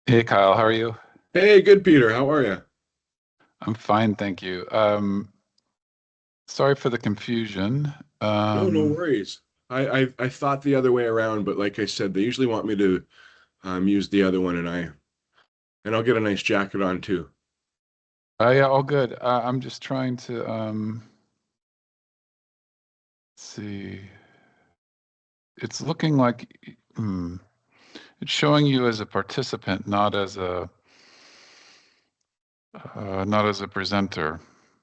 Hey Kyle, how are you? Hey, good Peter. How are you? I'm fine, thank you. Sorry for the confusion. No Um, worries. I thought the other way around, but like I said, they usually want me to use the other one, and I'll get a nice jacket on too. yeah, all good. I'm just trying to see. It's looking like it's showing you as a participant, not as a presenter.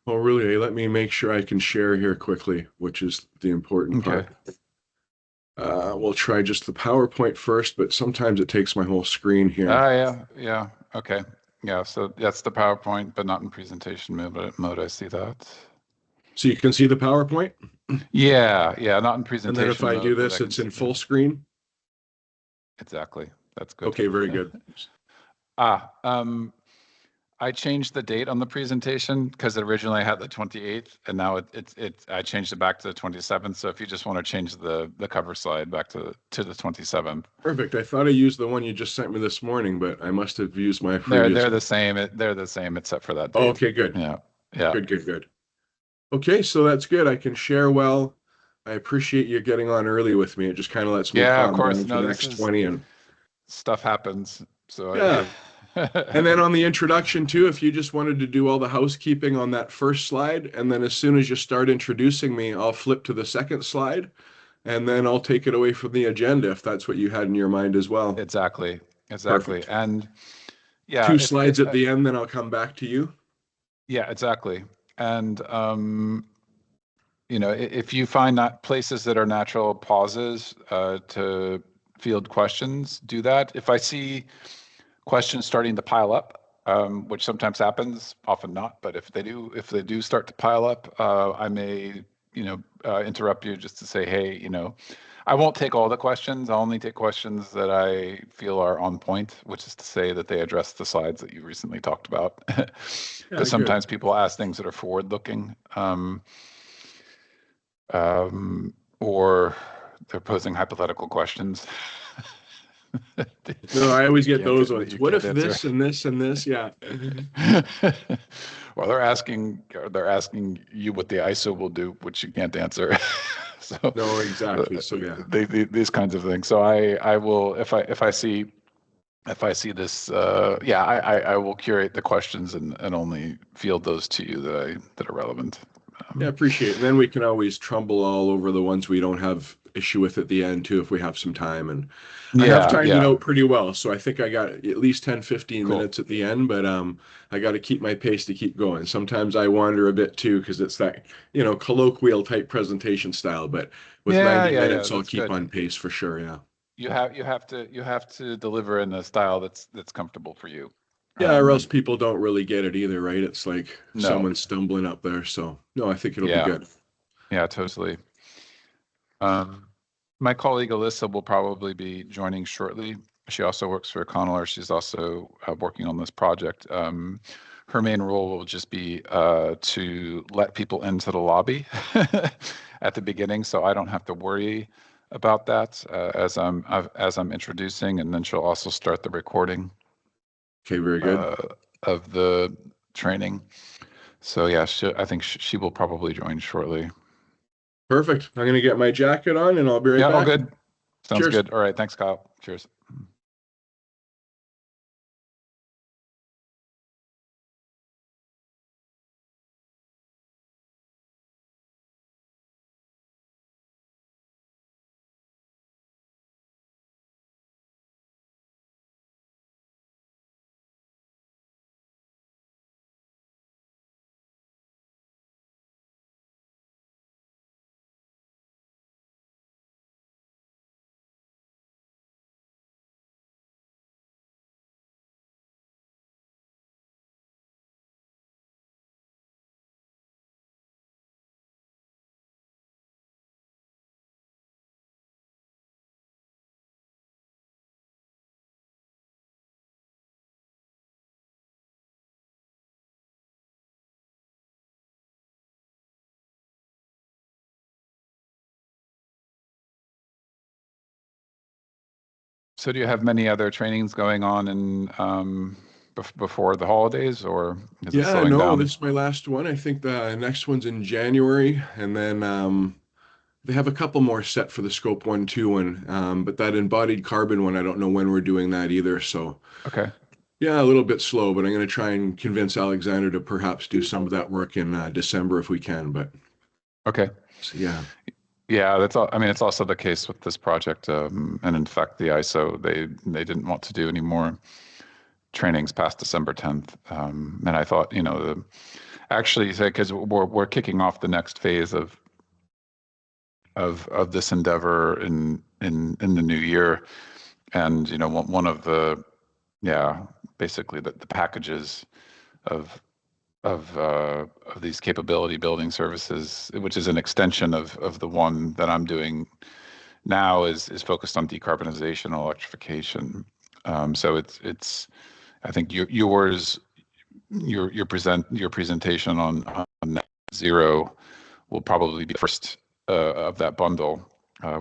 Oh, really? Hey, let me make sure I can share here quickly, which is the important Okay. part. We'll try just the PowerPoint first, but sometimes it takes my whole screen here. Yeah, yeah. Okay. Yeah, so that's the PowerPoint, but not in presentation mode. I see that. So you can see the PowerPoint, Yeah, yeah, not in and then if presentation I do mode, but I this, can it's see in that. full screen. Exactly. That's good. Okay, very good. Ah, I changed the date on the presentation because originally I had the 28th and now I changed it back to the 27th. So if you just want to change the cover slide back to the 27th. Perfect. I thought I used the one you just sent me this morning, but I must have used my They're previous they're the one. same. They're the same except for that Oh, date. okay, good. Yeah. Yeah. Good. Okay, so that's good. I can share well. I appreciate you getting on early with me. It just kind of lets me Yeah, of calm course. down for No, the this next is 20 and stuff happens. So yeah. And then I on the introduction too, if you just wanted to do all the housekeeping on that first slide, and then as soon as you start introducing me, I'll flip to the second slide, and then I'll take it away from the agenda if that's what you had in your mind as well. exactly. Exactly. Perfect. And yeah, Two if slides at the end, then I'll come back to you. yeah, exactly. And if you find that places that are natural pauses to field questions, do that. If I see questions starting to pile up, which sometimes happens, often not, but if they do start to pile up, I may, interrupt you just to say, hey, I won't take all the questions. I'll only take questions that I feel are on point, which is to say that they address the slides that you recently talked about. Yeah, Because good. sometimes people ask things that are forward-looking. Um, or they're posing hypothetical questions No, I always that you get can't those that ones. you What can't if answer. this and this and this? Yeah. Well, they're asking you what the ISO will do, which you can't answer. So No, exactly. So yeah. these kinds of things. So I will if I see this, yeah, I will curate the questions and only field those to you that are relevant. Yeah, Um, appreciate it. And then we can always trumble all over the ones we don't have issue with at the end too, if we have some time. And I have yeah, timed it yeah, out pretty well. So I think I got at least 10, 15 cool. minutes at the end, but I got to keep my pace to keep going. Sometimes I wander a bit too, because it's that, colloquial type presentation style. But with Yeah, 90 yeah, yeah. minutes, I'll That's keep good. on pace for sure. Yeah. You have to deliver in a style that's comfortable for you. Yeah, or else Um, people don't really get it either, right? It's like no, someone stumbling up there. So no, I think it'll be yeah, good. yeah, totally. Um, my colleague Alyssa will probably be joining shortly. She also works for Connell. She's also working on this project. Her main role will just be to let people into the lobby at the beginning, so I don't have to worry about that as I'm introducing, and then she'll also start the recording Okay, very good. uh, of the training. So yeah, I think she will probably join shortly. Perfect. I'm gonna get my jacket on and I'll be right Yeah, all back. good. Sounds Cheers. good. All right, thanks, Kyle. Cheers. So do you have many other trainings going on in before the holidays, or is it Yeah, slowing no, down? this is my last one. I think the next one's in January, and then they have a couple more set for the Scope 1, 2 one, but that embodied carbon one, I don't know when we're doing that either. So Okay. yeah, a little bit slow, but I'm going to try and convince Alexander to perhaps do some of that work in December if we can. But Okay. so, yeah, Yeah, that's all. I mean, it's also the case with this project, and in fact, the ISO they didn't want to do any more trainings past December 10th. And I thought, actually, because we're kicking off the next phase of this endeavor in the new year, and one of the basically the packages of of these capability building services, which is an extension of the one that I'm doing now, is focused on decarbonization and electrification. So it's I think your presentation on net zero will probably be the first of that bundle,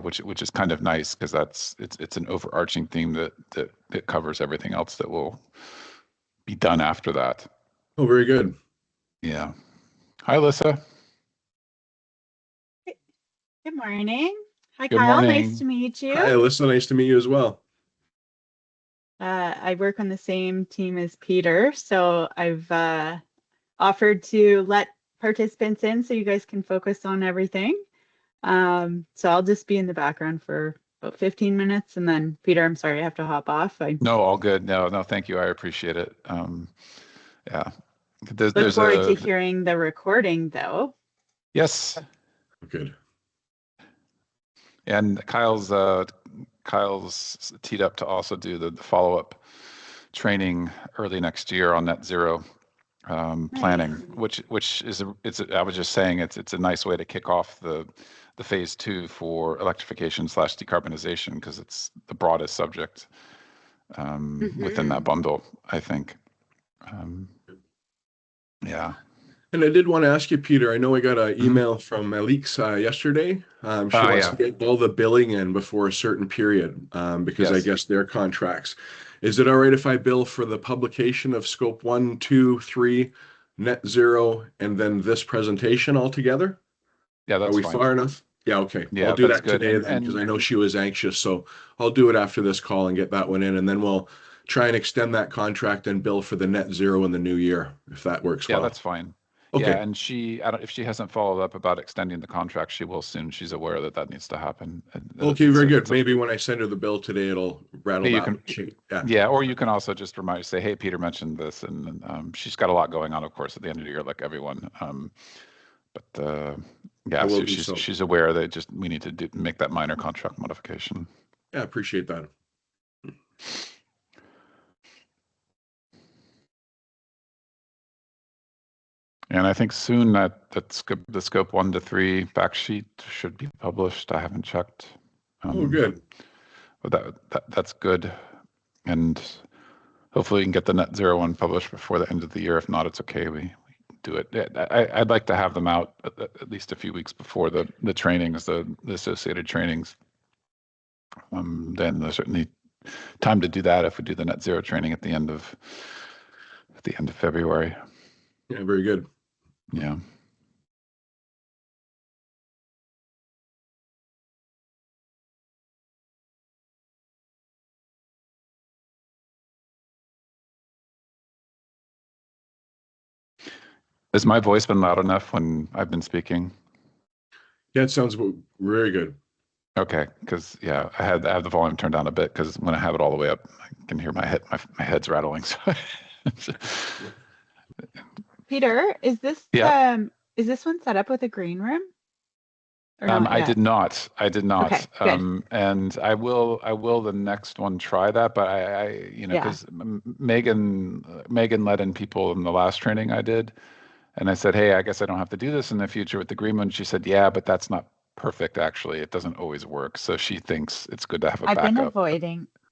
which is kind of nice because it's an overarching theme that covers everything else that will be done after that. oh, very good. Yeah. Hi, Alyssa. Good morning. Hi, Good Kyle. Nice to morning. meet you. Hi, Alyssa. Nice to meet you as well. I work on the same team as Peter, so I've offered to let participants in so you guys can focus on everything. So I'll just be in the background for about 15 minutes, and then Peter, I'm sorry, I have to hop off. I No, all good. No, thank you. I appreciate it. Yeah. look forward to hearing the recording, though. Yes. Good. And Kyle's teed up to also do the follow-up training early next year on net zero planning, which I was just saying it's a nice way to kick off the phase 2 for electrification / decarbonization, because it's the broadest subject within that bundle, I think. Yeah. And I did want to ask you, Peter, I know I got an email from Alix yesterday. She wants to get all the billing in before a certain period because I guess their contracts. Is it all right if I bill for the publication of Scope 1, 2, 3, net zero, and then this presentation altogether? Yeah, that's Are we fine. far enough? Yeah, okay. Yeah, I'll do that's that good. today then because I know she was anxious. So I'll do it after this call and get that one in. And then we'll try and extend that contract and bill for the net zero in the new year, if that works well. Yeah, that's fine. Okay. Yeah, and if she hasn't followed up about extending the contract, she will soon. She's aware that needs to happen. Okay, very good. Maybe when I send her the bill today, it'll rattle that. Yeah, or you can also just remind her, say, hey, Peter mentioned this, and she's got a lot going on, of course, at the end of the year, like everyone. But yeah, so she's aware that we need to make that minor contract modification. Yeah, I appreciate that. And I think soon the scope 1 to 3 fact sheet should be published. I haven't checked. Oh, good. But that's good. And hopefully we can get the net zero one published before the end of the year. If not, it's okay. We do it. I'd like to have them out at least a few weeks before the trainings, the associated trainings. Then there's certainly time to do that if we do the net zero training at the end of February. Yeah, very good. Yeah. Has my voice been loud enough when I've been speaking? Yeah, it sounds very good. Okay, because I have the volume turned down a bit because when I have it all the way up, I can hear my head's rattling. So. Peter, is this one set up with a green room? Or not I yet? did not. Okay, good. And I will the next one try that, but I because Megan let in people in the last training I did, and I said, hey, I guess I don't have to do this in the future with the green one. She said, yeah, but that's not perfect. Actually, it doesn't always work. So she thinks it's good to have a backup.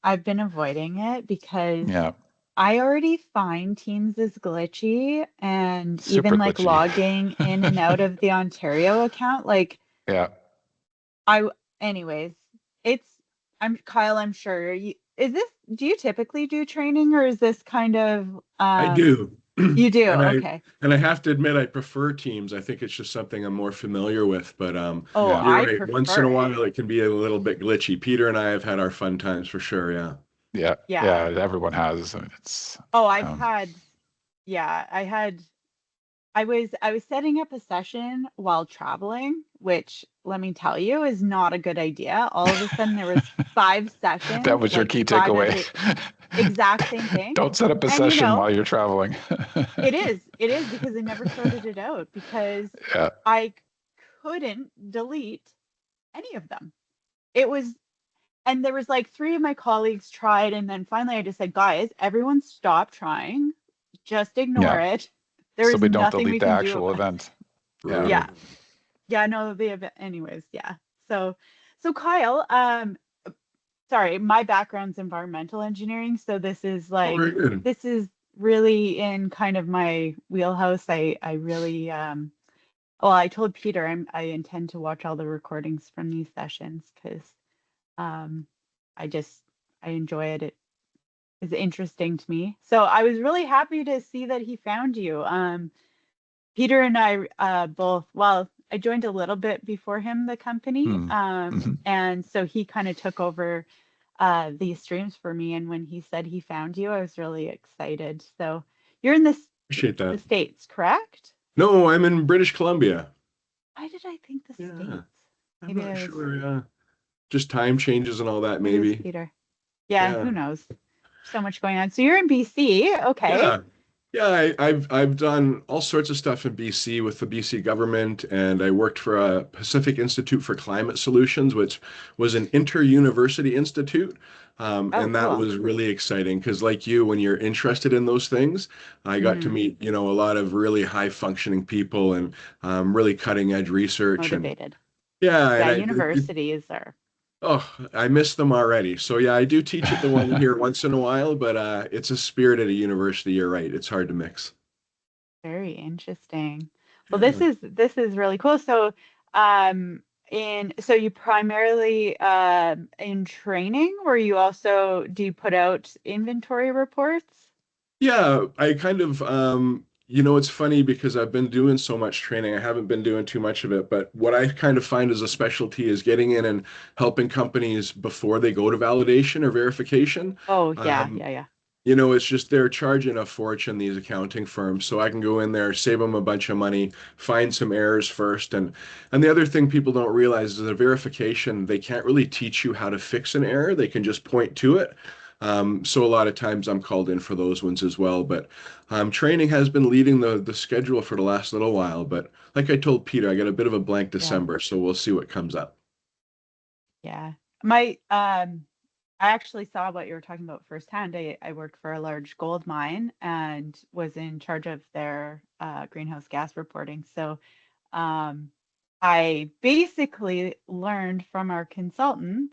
I've been avoiding it because I already find Teams is glitchy, and Super even like glitchy. logging in and out of the Ontario account, like anyways, Kyle, I'm sure do you typically do training, or is this kind of, I do. you do? And Okay. I have to admit I prefer Teams. I think it's just something I'm more familiar with. But Oh, Yeah. you're I right. Once in a prefer it. while it can be a little bit glitchy. Peter and I have had our fun times for sure. Yeah. Yeah. Yeah. Everyone has. I mean, it's, Oh, I've um, had, yeah, I was setting up a session while traveling, which let me tell you is not a good idea. All of a sudden there was 5 sessions, that was your like key 5 of takeaway. the exact same thing. Don't set up a And session while you're traveling. it is because I never sorted it out because Yeah. I couldn't delete any of them. It was, and there was like 3 of my colleagues tried, and then finally I just said, guys, everyone stop trying. Just ignore Yeah. it. There So is we don't nothing delete we the can do actual about it. event. Yeah. Yeah. Yeah, no, the event anyways, yeah. So Kyle, sorry, my background's environmental engineering, so this is Oh, very good. this is really in kind of my wheelhouse. I really well, I told Peter I intend to watch all the recordings from these sessions because um I just I enjoy it. It is interesting to me. So I was really happy to see that he found you. Peter and I both, well, I joined a little bit before him, the company. Hmm. Mhm. And so he kind of took over these streams for me. And when he said he found you, I was really excited. So you're in Appreciate the that. States, correct? No, I'm in British Columbia. Why did I think the Yeah. States? I'm Maybe not I was, sure. Yeah. Just time changes and all that, it is maybe. Peter. Yeah, Yeah. who knows? So much going on. So you're in BC. Okay. Yeah. Yeah, I've done all sorts of stuff in BC with the BC government, and I worked for a Pacific Institute for Climate Solutions, which was an inter-university institute. Oh, And that cool. was really exciting because, like you, when you're interested in those things, I got to Hmm. meet, a lot of really high functioning people and really cutting edge research. And Motivated. yeah, Yeah, and universities are. oh, I miss them already. So yeah, I do teach at the one here once in a while, but it's a spirit at a university. You're right. It's hard to mix. Very interesting. Well, Yeah. this is really cool. So, so you primarily in training, or you also do you put out inventory reports? Yeah, I kind of, it's funny because I've been doing so much training. I haven't been doing too much of it, but what I kind of find as a specialty is getting in and helping companies before they go to validation or verification. Oh, yeah, Um, yeah, yeah. it's just they're charging a fortune, these accounting firms. So I can go in there, save them a bunch of money, find some errors first. And the other thing people don't realize is the verification, they can't really teach you how to fix an error. They can just point to it. So a lot of times I'm called in for those ones as well. But training has been leading the schedule for the last little while. But like I told Peter, I got a bit of a blank Yeah, December, so we'll see what comes up. yeah. My I actually saw what you were talking about firsthand. I worked for a large gold mine and was in charge of their greenhouse gas reporting. So um, I basically learned from our consultant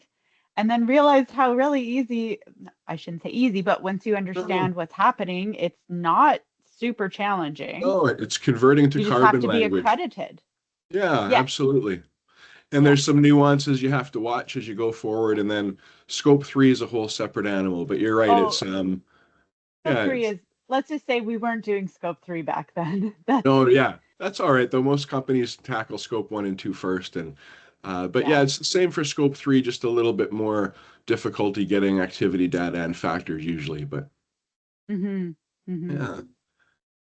and then realized how really easy, I shouldn't say easy, but once you No, understand what's happening, it's not super challenging. no, it's converting to You just have carbon to be language. accredited. Yeah, Yes, absolutely. And yes. there's some nuances you have to watch as you go forward, and then scope three is a whole separate animal. But you're right, Oh, it's scope yeah, three it's is, let's just say we weren't doing scope three back then. That's, no, yeah, that's all right though. Most companies tackle scope one and two first, and but yeah, yeah. it's the same for scope three, just a little bit more difficulty getting activity data and factors usually. But Mm-hmm. Mm-hmm. yeah,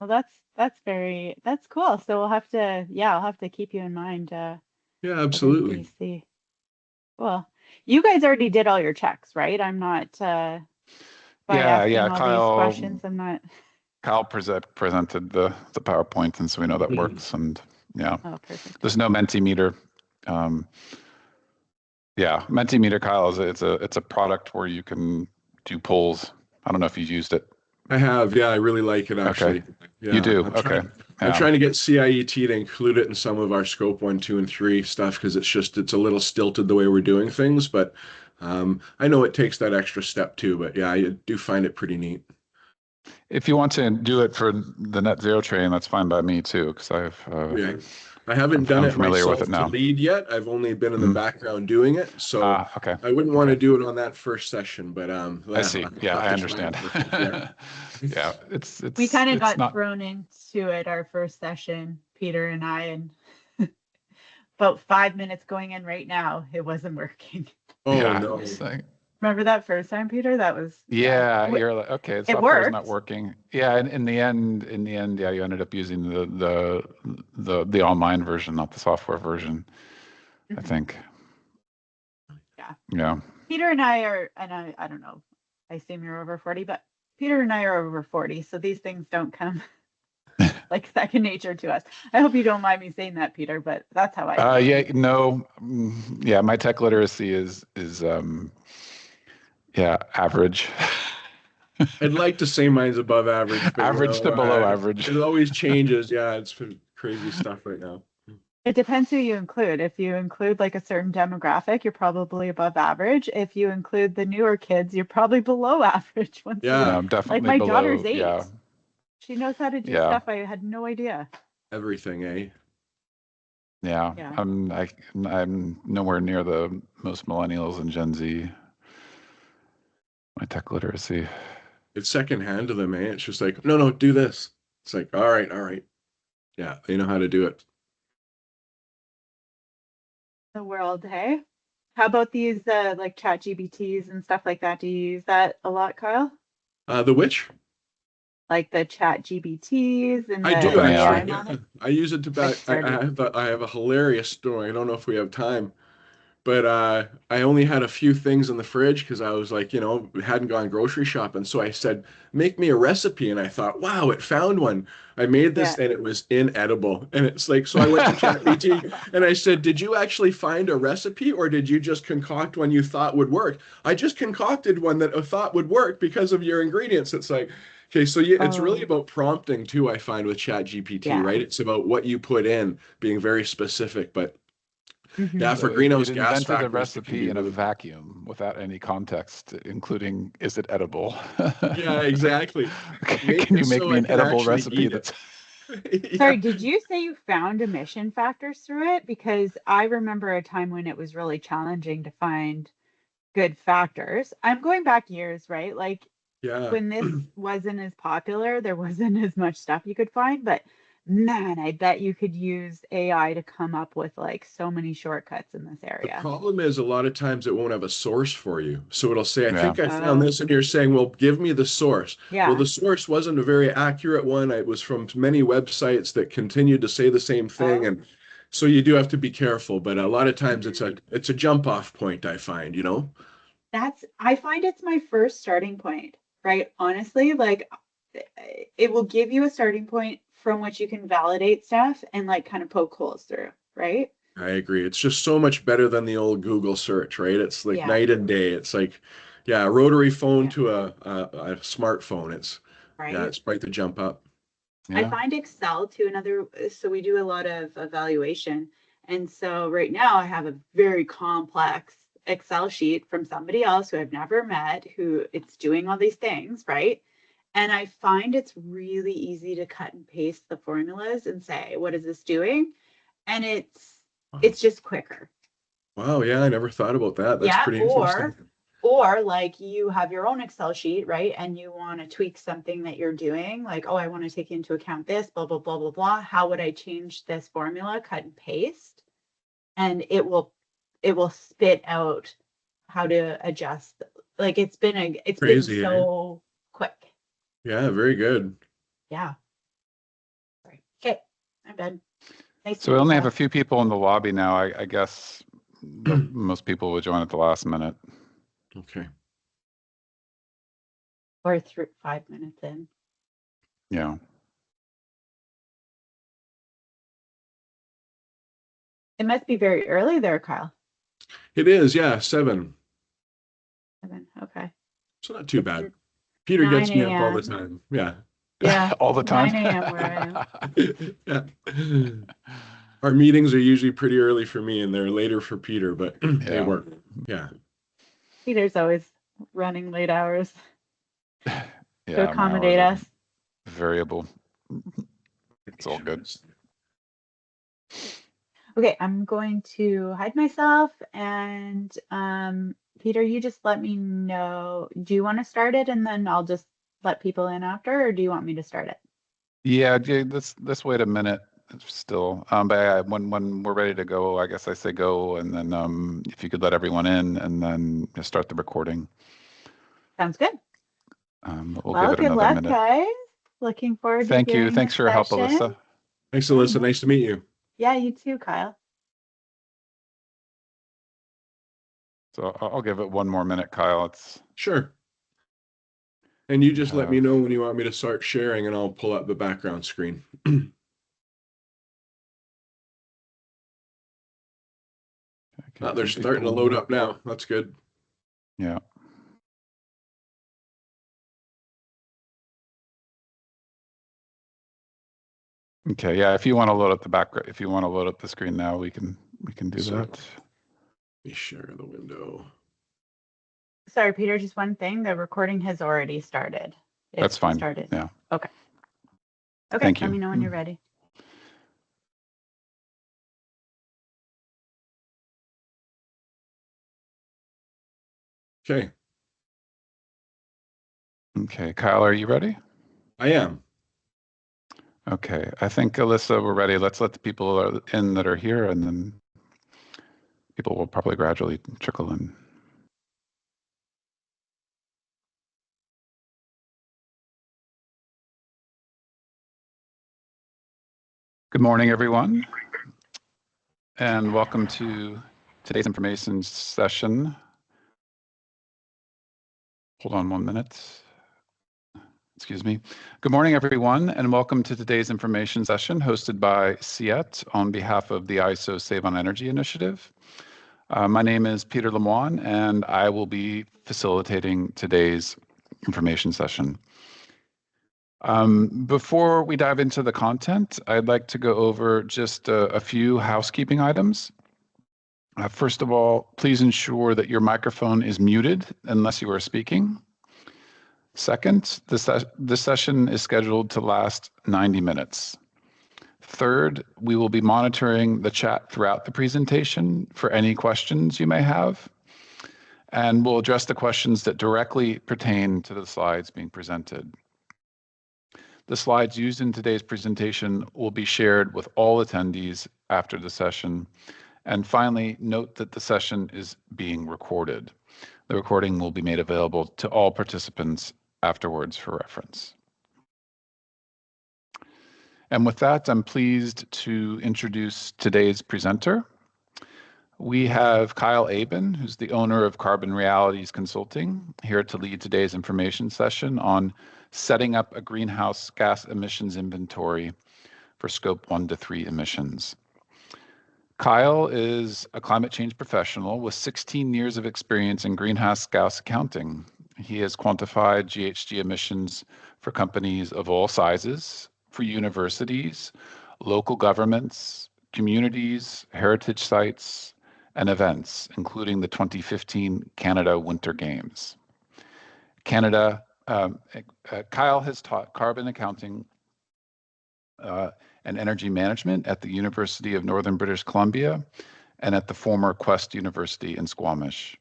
Well, that's cool. So we'll have to, yeah, I'll have to keep you in mind yeah, over in absolutely. BC. Well, you guys already did all your checks, right? I'm not by Yeah. asking all these questions, I'm not. Kyle presented the PowerPoint, and so we know that Mhm. works. And yeah, Oh, perfect. there's no Mentimeter. Um, yeah, Mentimeter, Kyle, it's a product where you can do polls. I don't know if you've used it. I have, yeah, I really like it Okay, actually. you Yeah, do. Okay, I'm yeah, trying to get CIET to include it in some of our scope one, two, and three stuff because it's a little stilted the way we're doing things. But I know it takes that extra step too. But yeah, I do find it pretty neat. if you want to do it for the net zero train, that's fine by me too, because I've Yeah, I haven't done I'm it familiar with myself it now. to lead yet. I've only been in the Mhm. background doing it, so Okay. I wouldn't want to Okay. do it on that first session. But I see. I'll Yeah, have I to try understand. it first. Yeah. Yeah, We kind of it's got not. thrown into it our first session, Peter and I, and about 5 minutes going in right now, it wasn't working. Oh Yeah, no. it's like, Remember that first time, Peter? That was yeah, It you're like, okay, the it software's not worked. working. Yeah, and in the end, yeah, you ended up using the online version, not the software version, I Mhm. think. Yeah. Yeah. Peter and I are, and I don't know, I assume you're over 40, but Peter and I are over 40, so these things don't come like second nature to us. I hope you don't mind me saying that, Peter, but that's how I feel. Yeah, no, yeah, my tech literacy is yeah, average. I'd like to say mine's above average, but Average to below average. it always changes. Yeah, it's crazy stuff right now. It depends who you include. If you include like a certain demographic, you're probably above average. If you include the newer kids, you're probably below average. Once Yeah, Yeah, I'm like definitely my daughter's below. 8. Yeah, She knows how to do yeah, stuff I had no idea. everything, eh? yeah. Yeah. I'm nowhere near the most millennials and Gen Z. My tech literacy. It's secondhand to them, eh? It's just like, no, no, do this. It's like, all right, all right. Yeah, they know how to do it. The world, hey? How about these like chat GBTs and stuff like that? Do you use that a lot, Kyle? The witch? Like the chat GBTs and I do the AI OpenAI. actually. Yeah. model? I use it to I've back. started. I have a hilarious story. I don't know if we have time, but I only had a few things in the fridge because I was like, hadn't gone grocery shopping. So I said, make me a recipe. And I thought, wow, it found one. I made this Yeah. and it was inedible. And it's like, so I went to ChatGPT and I said, did you actually find a recipe or did you just concoct one you thought would work? I just concocted one that I thought would work because of your ingredients. It's like, okay, so yeah, it's really Oh, about prompting too, I find with ChatGPT, yeah. right? It's about what you put in, being very specific. But Hmm. yeah, So for it greenhouse gas invented a factors, it can be recipe in a really. vacuum without any context, including is it edible? Yeah, exactly. Make Can it you make so me I an can edible actually recipe eat it. that's Yeah. Sorry, did you say you found emission factors through it? Because I remember a time when it was really challenging to find good factors. I'm going back years, right? Like Yeah. when this wasn't as popular, there wasn't as much stuff you could find, but man, I bet you could use AI to come up with like so many shortcuts in this The area. problem is a lot of times it won't have a source for you. So it'll say, I yeah. think I found Oh, this, and you're saying, well, give me the source. Well, yeah. the source wasn't a very accurate one. It was from many websites that continued to say the same thing. Oh. And so you do have to be careful. But a lot of times Mhm. it's a jump off point, I find. I find it's my first starting point, right? Honestly, like it will give you a starting point from which you can validate stuff and like kind of poke holes through, right? I agree. It's just so much better than the old Google search, right? It's like Yeah, night and day. It's like, yeah, a rotary phone yeah, to a smartphone. Yeah, right. it's quite the jump up. I Yeah. find Excel to another, so we do a lot of evaluation. And so right now I have a very complex Excel sheet from somebody else who I've never met, who it's doing all these things, right? And I find it's really easy to cut and paste the formulas and say, what is this doing? And Wow. it's just quicker. Wow, yeah, I never thought about that. That's Yeah, pretty interesting. or like you have your own Excel sheet, right? And you want to tweak something that you're doing, like, oh, I want to take into account this, blah, blah, blah, blah, blah. How would I change this formula? Cut and paste. And it will spit out how to adjust. Like it's been Crazy, eh? so quick. Yeah, very good. Yeah. Sorry. Okay, I'm done. Nice So we meeting only have you. a few people in the lobby now. I guess most people will join at the last minute. Okay. Or through 5 minutes in. Yeah. It must be very early there, Kyle. It is, yeah, 7. 7. Okay. So not too It's bad. Peter 9 gets me up all the a.m. time. Yeah. Yeah, All the it's time. 9 a.m. where I am. Yeah. Our meetings are usually pretty early for me and they're later for Peter, but they Yeah. work. Yeah. Peter's always running late hours to Yeah, my accommodate hours us. are variable. It's all good. Okay, I'm going to hide myself and Peter, you just let me know. Do you want to start it and then I'll just let people in after, or do you want me to start it? Yeah, let's wait a minute still. But when we're ready to go, I guess I say go, and then if you could let everyone in, and then just start the recording. Sounds good. We'll Well, give it good another luck, minute. guys. Looking forward to Thank you. hearing Thanks this for your help, session. Alyssa. Thanks, Yeah, Alyssa. Nice to meet you. Yeah, you too, Kyle. So I'll give it one more minute, Kyle. It's Sure. And you just let me have know when you want me to start sharing, and I'll pull up the background screen. okay, They're some starting to people. load up now. That's good. Yeah. Okay. Yeah. If you want to load up the background, if you want to load up the screen now, we can do So, that. let me share the window. Sorry, Peter, just one thing. The recording has already started. That's fine. Started. Yeah. Okay. Okay. Thank you. Let me know when you're ready. Okay. Okay. Kyle, are you ready? I am. Okay. I think, Alyssa, we're ready. Let's let the people in that are here, and then people will probably gradually trickle in. Good morning, everyone, and welcome to today's information session. Hold on 1 minute. Excuse me. Good morning, everyone, and welcome to today's information session hosted by CIET on behalf of the ISO Save on Energy initiative. My name is Peter Lemoine, and I will be facilitating today's information session. Before we dive into the content, I'd like to go over just a few housekeeping items. First of all, please ensure that your microphone is muted unless you are speaking. Second, this session is scheduled to last 90 minutes. Third, we will be monitoring the chat throughout the presentation for any questions you may have, and we'll address the questions that directly pertain to the slides being presented. The slides used in today's presentation will be shared with all attendees after the session. And finally, note that the session is being recorded. The recording will be made available to all participants afterwards for reference. And with that, I'm pleased to introduce today's presenter. We have Kyle Aben, who's the owner of Carbon Realities Consulting, here to lead today's information session on setting up a greenhouse gas emissions inventory for scope 1 to 3 emissions. Kyle is a climate change professional with 16 years of experience in greenhouse gas accounting. He has quantified GHG emissions for companies of all sizes, for universities, local governments, communities, heritage sites, and events, including the 2015 Canada Winter Games. Kyle has taught carbon accounting and energy management at the University of Northern British Columbia and at the former Quest University in Squamish.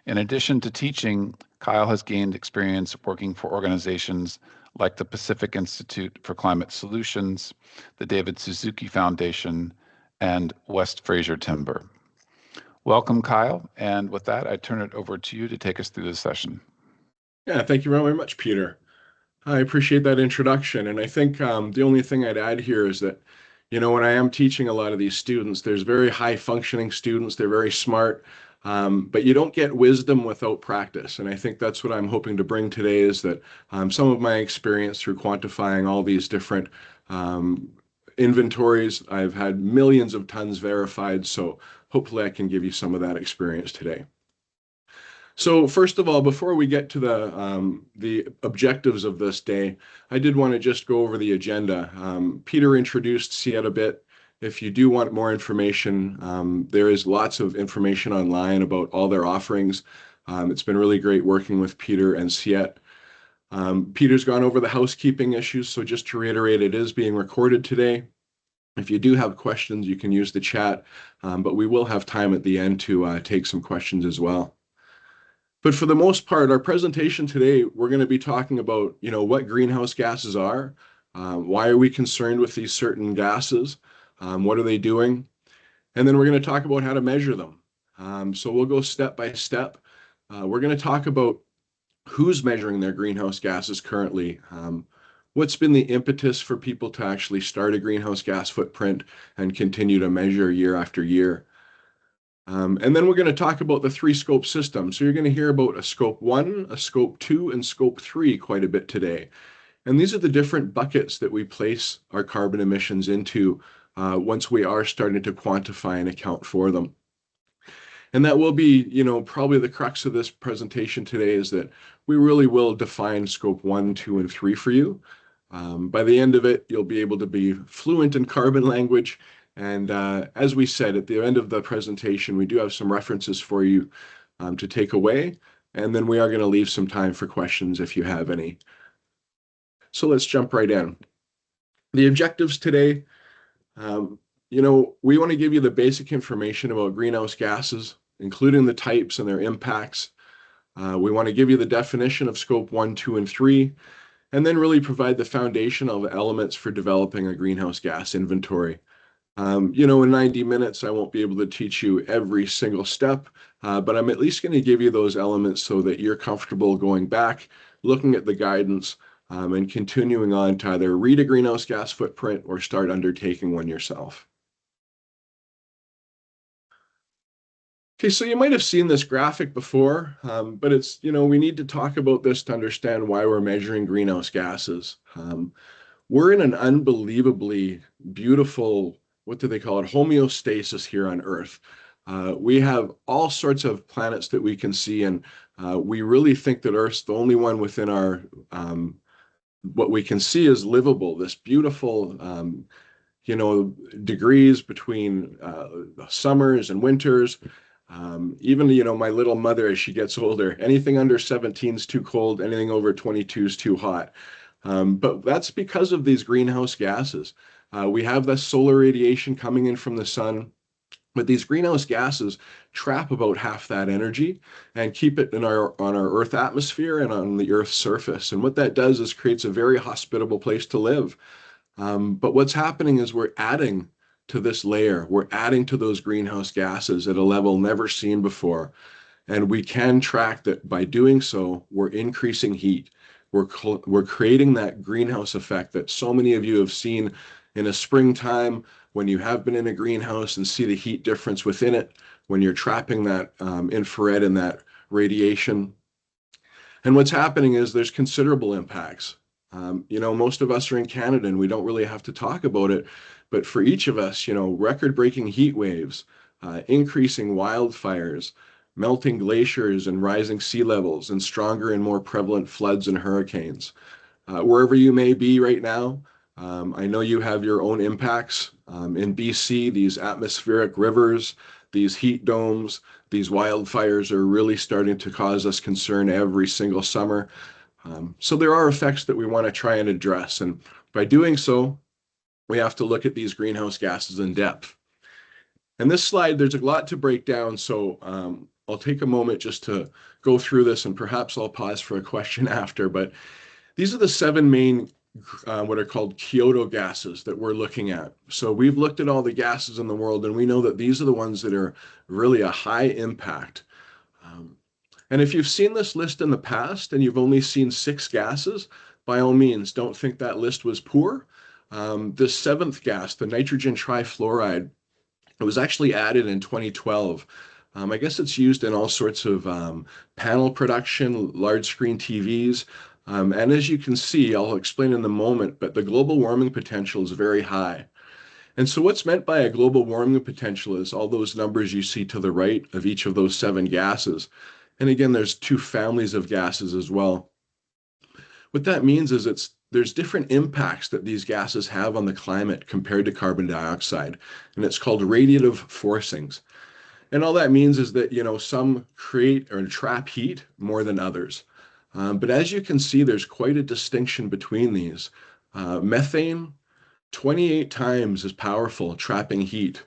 In addition to teaching, Kyle has gained experience working for organizations like the Pacific Institute for Climate Solutions, the David Suzuki Foundation, and West Fraser Timber. Welcome, Kyle. And with that, I turn it over to you to take us through the session. Yeah, thank you very much, Peter. I appreciate that introduction. And I think the only thing I'd add here is that, when I am teaching a lot of these students, there's very high functioning students. They're very smart, but you don't get wisdom without practice. And I think that's what I'm hoping to bring today is that some of my experience through quantifying all these different inventories, I've had millions of tons verified. So hopefully I can give you some of that experience today. So first of all, before we get to the objectives of this day, I did want to just go over the agenda. Peter introduced CIET a bit. If you do want more information, there is lots of information online about all their offerings. It's been really great working with Peter and CIET. Peter's gone over the housekeeping issues, so just to reiterate, it is being recorded today. If you do have questions, you can use the chat, but we will have time at the end to take some questions as well. But for the most part, our presentation today, we're going to be talking about, what greenhouse gases are, why are we concerned with these certain gases, what are they doing, and then we're going to talk about how to measure them. So we'll go step by step. We're going to talk about who's measuring their greenhouse gases currently, what's been the impetus for people to actually start a greenhouse gas footprint and continue to measure year after year. And then we're going to talk about the 3-scope system. So you're going to hear about a scope 1, a scope 2, and scope 3 quite a bit today. And these are the different buckets that we place our carbon emissions into once we are starting to quantify and account for them. And that will be, probably the crux of this presentation today, is that we really will define scope 1, 2, and 3 for you. By the end of it, you'll be able to be fluent in carbon language. And as we said, at the end of the presentation, we do have some references for you to take away. And then we are going to leave some time for questions if you have any. So let's jump right in. The objectives today, we want to give you the basic information about greenhouse gases, including the types and their impacts. We want to give you the definition of scope 1, 2, and 3, and then really provide the foundational elements for developing a greenhouse gas inventory. In 90 minutes, I won't be able to teach you every single step, but I'm at least going to give you those elements so that you're comfortable going back, looking at the guidance, and continuing on to either read a greenhouse gas footprint or start undertaking one yourself. Okay, so you might have seen this graphic before, but it's, we need to talk about this to understand why we're measuring greenhouse gases. We're in an unbelievably beautiful, what do they call it, homeostasis here on Earth. We have all sorts of planets that we can see, and we really think that Earth's the only one within our, what we can see is livable, this beautiful, degrees between summers and winters. Even, my little mother, as she gets older, anything under 17 is too cold, anything over 22 is too hot. But that's because of these greenhouse gases. We have the solar radiation coming in from the sun, but these greenhouse gases trap about half that energy and keep it on our Earth atmosphere and on the Earth's surface. And what that does is creates a very hospitable place to live. But what's happening is we're adding to this layer. We're adding to those greenhouse gases at a level never seen before. And we can track that by doing so, we're increasing heat. We're creating that greenhouse effect that so many of you have seen in a springtime when you have been in a greenhouse and see the heat difference within it, when you're trapping that infrared and that radiation. And what's happening is there's considerable impacts. Most of us are in Canada and we don't really have to talk about it, but for each of us, record-breaking heat waves, increasing wildfires, melting glaciers and rising sea levels, and stronger and more prevalent floods and hurricanes. Wherever you may be right now, I know you have your own impacts. In BC, these atmospheric rivers, these heat domes, these wildfires are really starting to cause us concern every single summer. So there are effects that we want to try and address. And by doing so, we have to look at these greenhouse gases in depth. And this slide, there's a lot to break down. So I'll take a moment just to go through this, and perhaps I'll pause for a question after. But these are the 7 main what are called Kyoto gases that we're looking at. So we've looked at all the gases in the world, and we know that these are the ones that are really a high impact. And if you've seen this list in the past and you've only seen 6 gases, by all means, don't think that list was poor. This 7th gas, the nitrogen trifluoride, it was actually added in 2012. I guess it's used in all sorts of panel production, large screen TVs. And as you can see, I'll explain in a moment, but the global warming potential is very high. And so what's meant by a global warming potential is all those numbers you see to the right of each of those 7 gases. And again, there's 2 families of gases as well. What that means is there's different impacts that these gases have on the climate compared to carbon dioxide. And it's called radiative forcings. And all that means is that, some create or trap heat more than others. But as you can see, there's quite a distinction between these. Methane 28 times as powerful trapping heat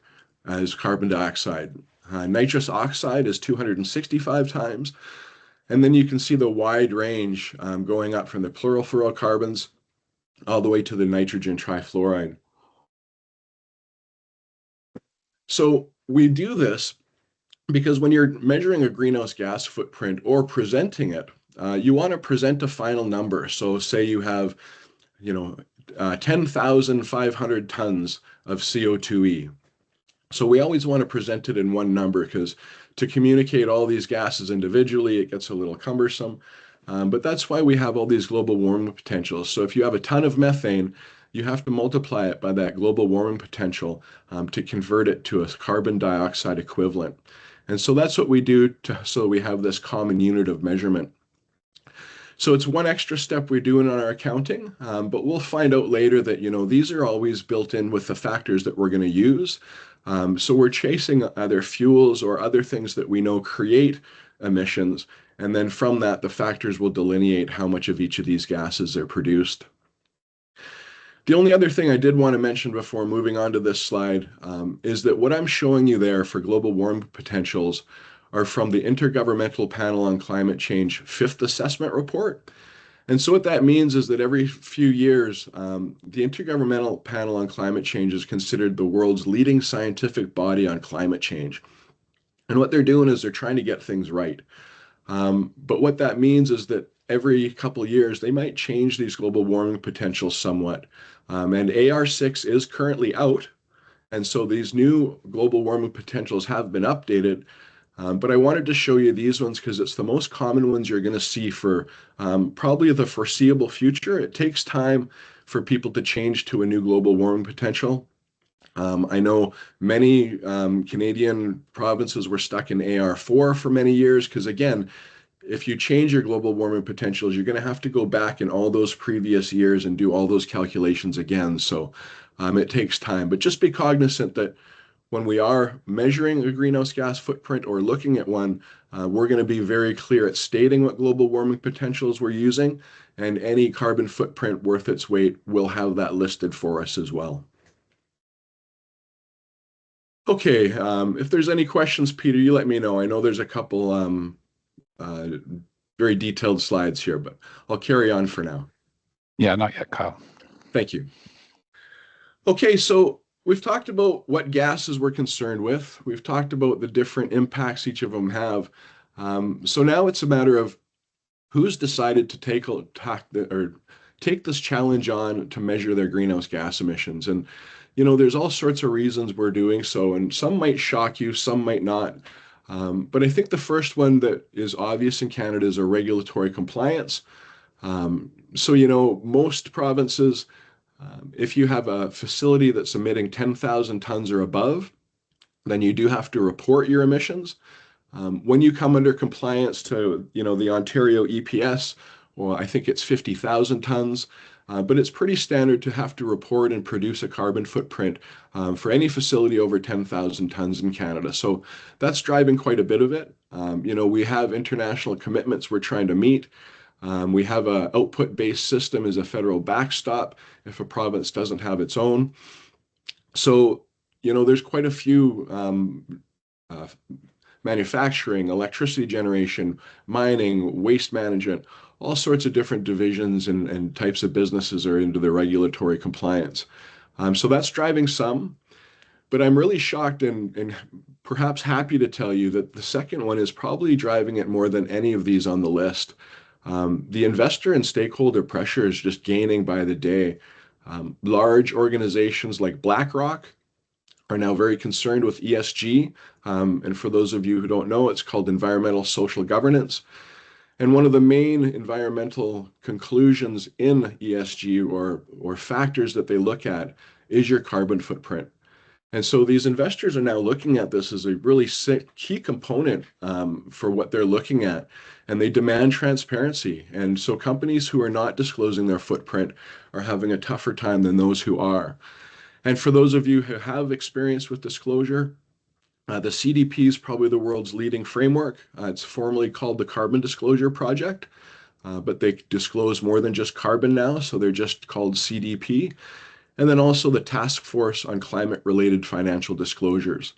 as carbon dioxide. Nitrous oxide is 265 times. And then you can see the wide range going up from the chlorofluorocarbons all the way to the nitrogen trifluoride. So we do this because when you're measuring a greenhouse gas footprint or presenting it, you want to present a final number. So say you have, 10,500 tons of CO2e. So we always want to present it in one number because to communicate all these gases individually, it gets a little cumbersome. But that's why we have all these global warming potentials. So if you have a ton of methane, you have to multiply it by that global warming potential to convert it to a carbon dioxide equivalent. And so that's what we do so we have this common unit of measurement. So it's one extra step we're doing on our accounting, but we'll find out later that, these are always built in with the factors that we're going to use. So we're chasing either fuels or other things that we know create emissions. And then from that, the factors will delineate how much of each of these gases are produced. The only other thing I did want to mention before moving on to this slide is that what I'm showing you there for global warming potentials are from the Intergovernmental Panel on Climate Change Fifth Assessment Report. And so what that means is that every few years, the Intergovernmental Panel on Climate Change is considered the world's leading scientific body on climate change. And what they're doing is they're trying to get things right. But what that means is that every couple of years, they might change these global warming potentials somewhat. And AR6 is currently out. And so these new global warming potentials have been updated. But I wanted to show you these ones because it's the most common ones you're going to see for probably the foreseeable future. It takes time for people to change to a new global warming potential. I know many Canadian provinces were stuck in AR4 for many years because, again, if you change your global warming potentials, you're going to have to go back in all those previous years and do all those calculations again. So it takes time. But just be cognizant that when we are measuring a greenhouse gas footprint or looking at one, we're going to be very clear at stating what global warming potentials we're using, and any carbon footprint worth its weight will have that listed for us as well. Okay, if there's any questions, Peter, you let me know. I know there's a couple very detailed slides here, but I'll carry on for now. Yeah, not yet, Kyle. Thank you. Okay, so we've talked about what gases we're concerned with. We've talked about the different impacts each of them have. So now it's a matter of who's decided to take this challenge on to measure their greenhouse gas emissions. And, there's all sorts of reasons we're doing so, and some might shock you, some might not. But I think the first one that is obvious in Canada is a regulatory compliance. So, most provinces, if you have a facility that's emitting 10,000 tons or above, then you do have to report your emissions. When you come under compliance to, the Ontario EPS, well, I think it's 50,000 tons, but it's pretty standard to have to report and produce a carbon footprint for any facility over 10,000 tons in Canada. So that's driving quite a bit of it. We have international commitments we're trying to meet. We have an output-based system as a federal backstop if a province doesn't have its own. So, there's quite a few manufacturing, electricity generation, mining, waste management, all sorts of different divisions and types of businesses are into the regulatory compliance. So that's driving some. But I'm really shocked and perhaps happy to tell you that the second one is probably driving it more than any of these on the list. The investor and stakeholder pressure is just gaining by the day. Large organizations like BlackRock are now very concerned with ESG. And for those of you who don't know, it's called environmental social governance. And one of the main environmental conclusions in ESG or factors that they look at is your carbon footprint. And so these investors are now looking at this as a really key component for what they're looking at, and they demand transparency. And so companies who are not disclosing their footprint are having a tougher time than those who are. And for those of you who have experience with disclosure, the CDP is probably the world's leading framework. It's formally called the Carbon Disclosure Project, but they disclose more than just carbon now, so they're just called CDP. and then also the Task Force on Climate-Related Financial Disclosures.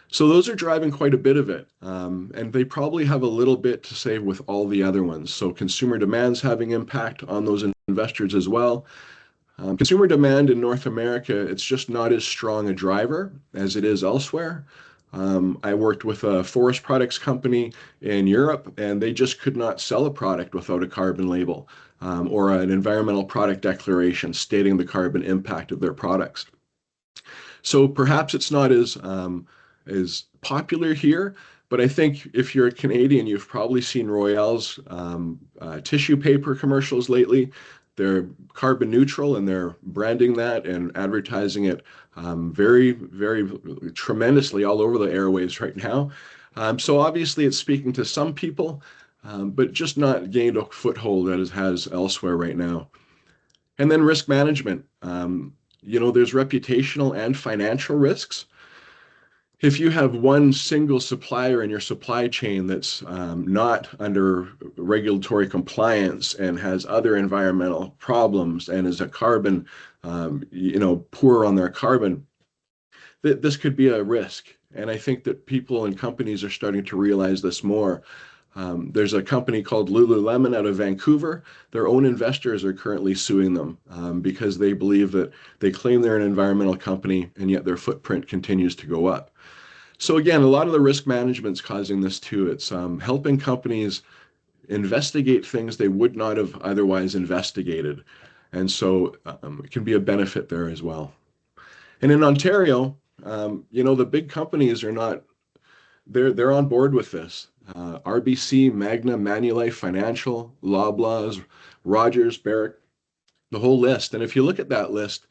So those are driving quite a bit of it, and they probably have a little bit to say with all the other ones. So consumer demand's having impact on those investors as well. Consumer demand in North America, it's just not as strong a driver as it is elsewhere. I worked with a forest products company in Europe, and they just could not sell a product without a carbon label or an environmental product declaration stating the carbon impact of their products. So perhaps it's not as popular here, but I think if you're a Canadian, you've probably seen Royale's tissue paper commercials lately. They're carbon neutral, and they're branding that and advertising it very, very tremendously all over the airwaves right now. So obviously it's speaking to some people, but just not gained a foothold as it has elsewhere right now. And then risk management. There's reputational and financial risks. If you have one single supplier in your supply chain that's not under regulatory compliance and has other environmental problems and is a carbon, poor on their carbon, this could be a risk. And I think that people and companies are starting to realize this more. There's a company called Lululemon out of Vancouver. Their own investors are currently suing them because they believe that they claim they're an environmental company and yet their footprint continues to go up. So again, a lot of the risk management's causing this too. It's helping companies investigate things they would not have otherwise investigated. And so it can be a benefit there as well. And in Ontario, the big companies are not, they're on board with this. RBC, Magna, Manulife Financial, Loblaws, Rogers, Barrick, the whole list. And if you look at that list,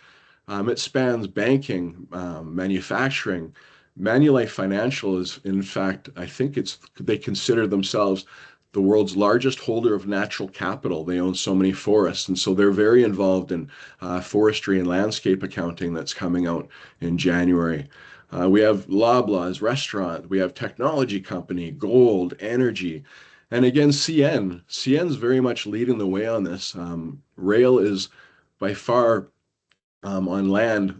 it spans banking, manufacturing. Manulife Financial is, in fact, I think they consider themselves the world's largest holder of natural capital. They own so many forests, and so they're very involved in forestry and landscape accounting that's coming out in January. We have Loblaws, restaurant, we have technology company, gold, energy, and again, CN. CN's very much leading the way on this. Rail is by far on land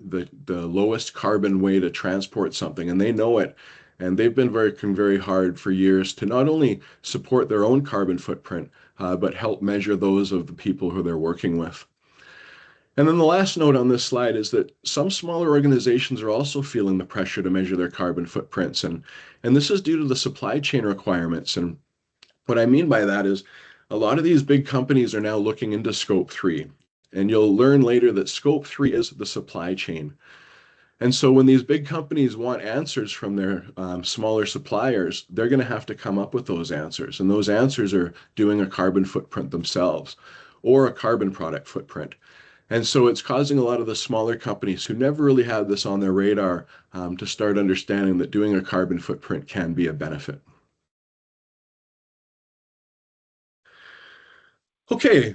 the lowest carbon way to transport something, and they know it. And they've been working very hard for years to not only support their own carbon footprint, but help measure those of the people who they're working with. And then the last note on this slide is that some smaller organizations are also feeling the pressure to measure their carbon footprints. And this is due to the supply chain requirements. And what I mean by that is a lot of these big companies are now looking into Scope 3. And you'll learn later that Scope 3 is the supply chain. And so when these big companies want answers from their smaller suppliers, they're going to have to come up with those answers. And those answers are doing a carbon footprint themselves or a carbon product footprint. And so it's causing a lot of the smaller companies who never really had this on their radar to start understanding that doing a carbon footprint can be a benefit. Okay,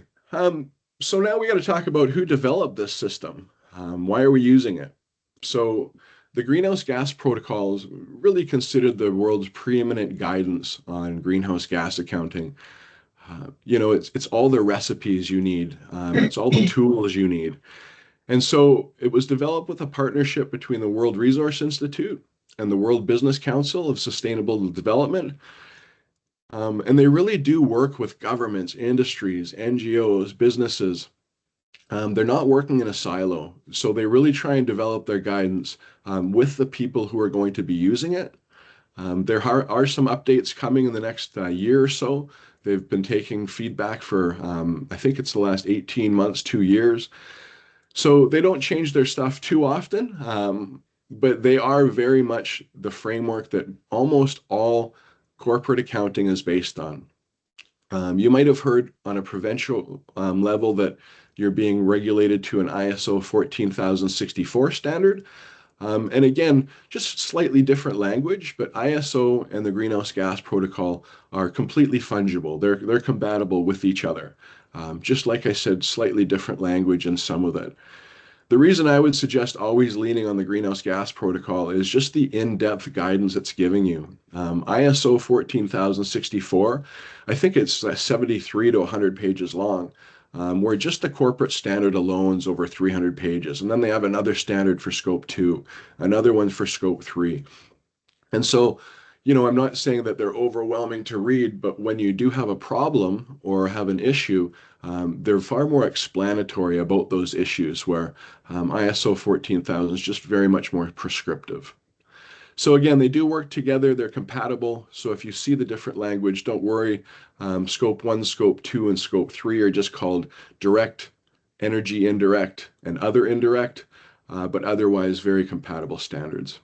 so now we got to talk about who developed this system. Why are we using it? So the Greenhouse Gas Protocol is really considered the world's preeminent guidance on greenhouse gas accounting. It's all the recipes you need. It's all the tools you need. And so it was developed with a partnership between the World Resource Institute and the World Business Council of Sustainable Development. And they really do work with governments, industries, NGOs, businesses. They're not working in a silo. So they really try and develop their guidance with the people who are going to be using it. There are some updates coming in the next year or so. They've been taking feedback for, I think it's the last 18 months, 2 years. So they don't change their stuff too often, but they are very much the framework that almost all corporate accounting is based on. You might have heard on a provincial level that you're being regulated to an ISO 14064 standard. And again, just slightly different language, but ISO and the Greenhouse Gas Protocol are completely fungible. They're compatible with each other. Just like I said, slightly different language in some of it. The reason I would suggest always leaning on the Greenhouse Gas Protocol is just the in-depth guidance it's giving you. ISO 14064, I think it's 73 to 100 pages long. where just the corporate standard alone is over 300 pages. And then they have another standard for scope 2, another one for scope 3. And so, I'm not saying that they're overwhelming to read, but when you do have a problem or have an issue, they're far more explanatory about those issues, where ISO 14000 is just very much more prescriptive. So again, they do work together. They're compatible. So if you see the different language, don't worry. Scope 1, Scope 2, and Scope 3 are just called direct, energy indirect, and other indirect, but otherwise very compatible standards.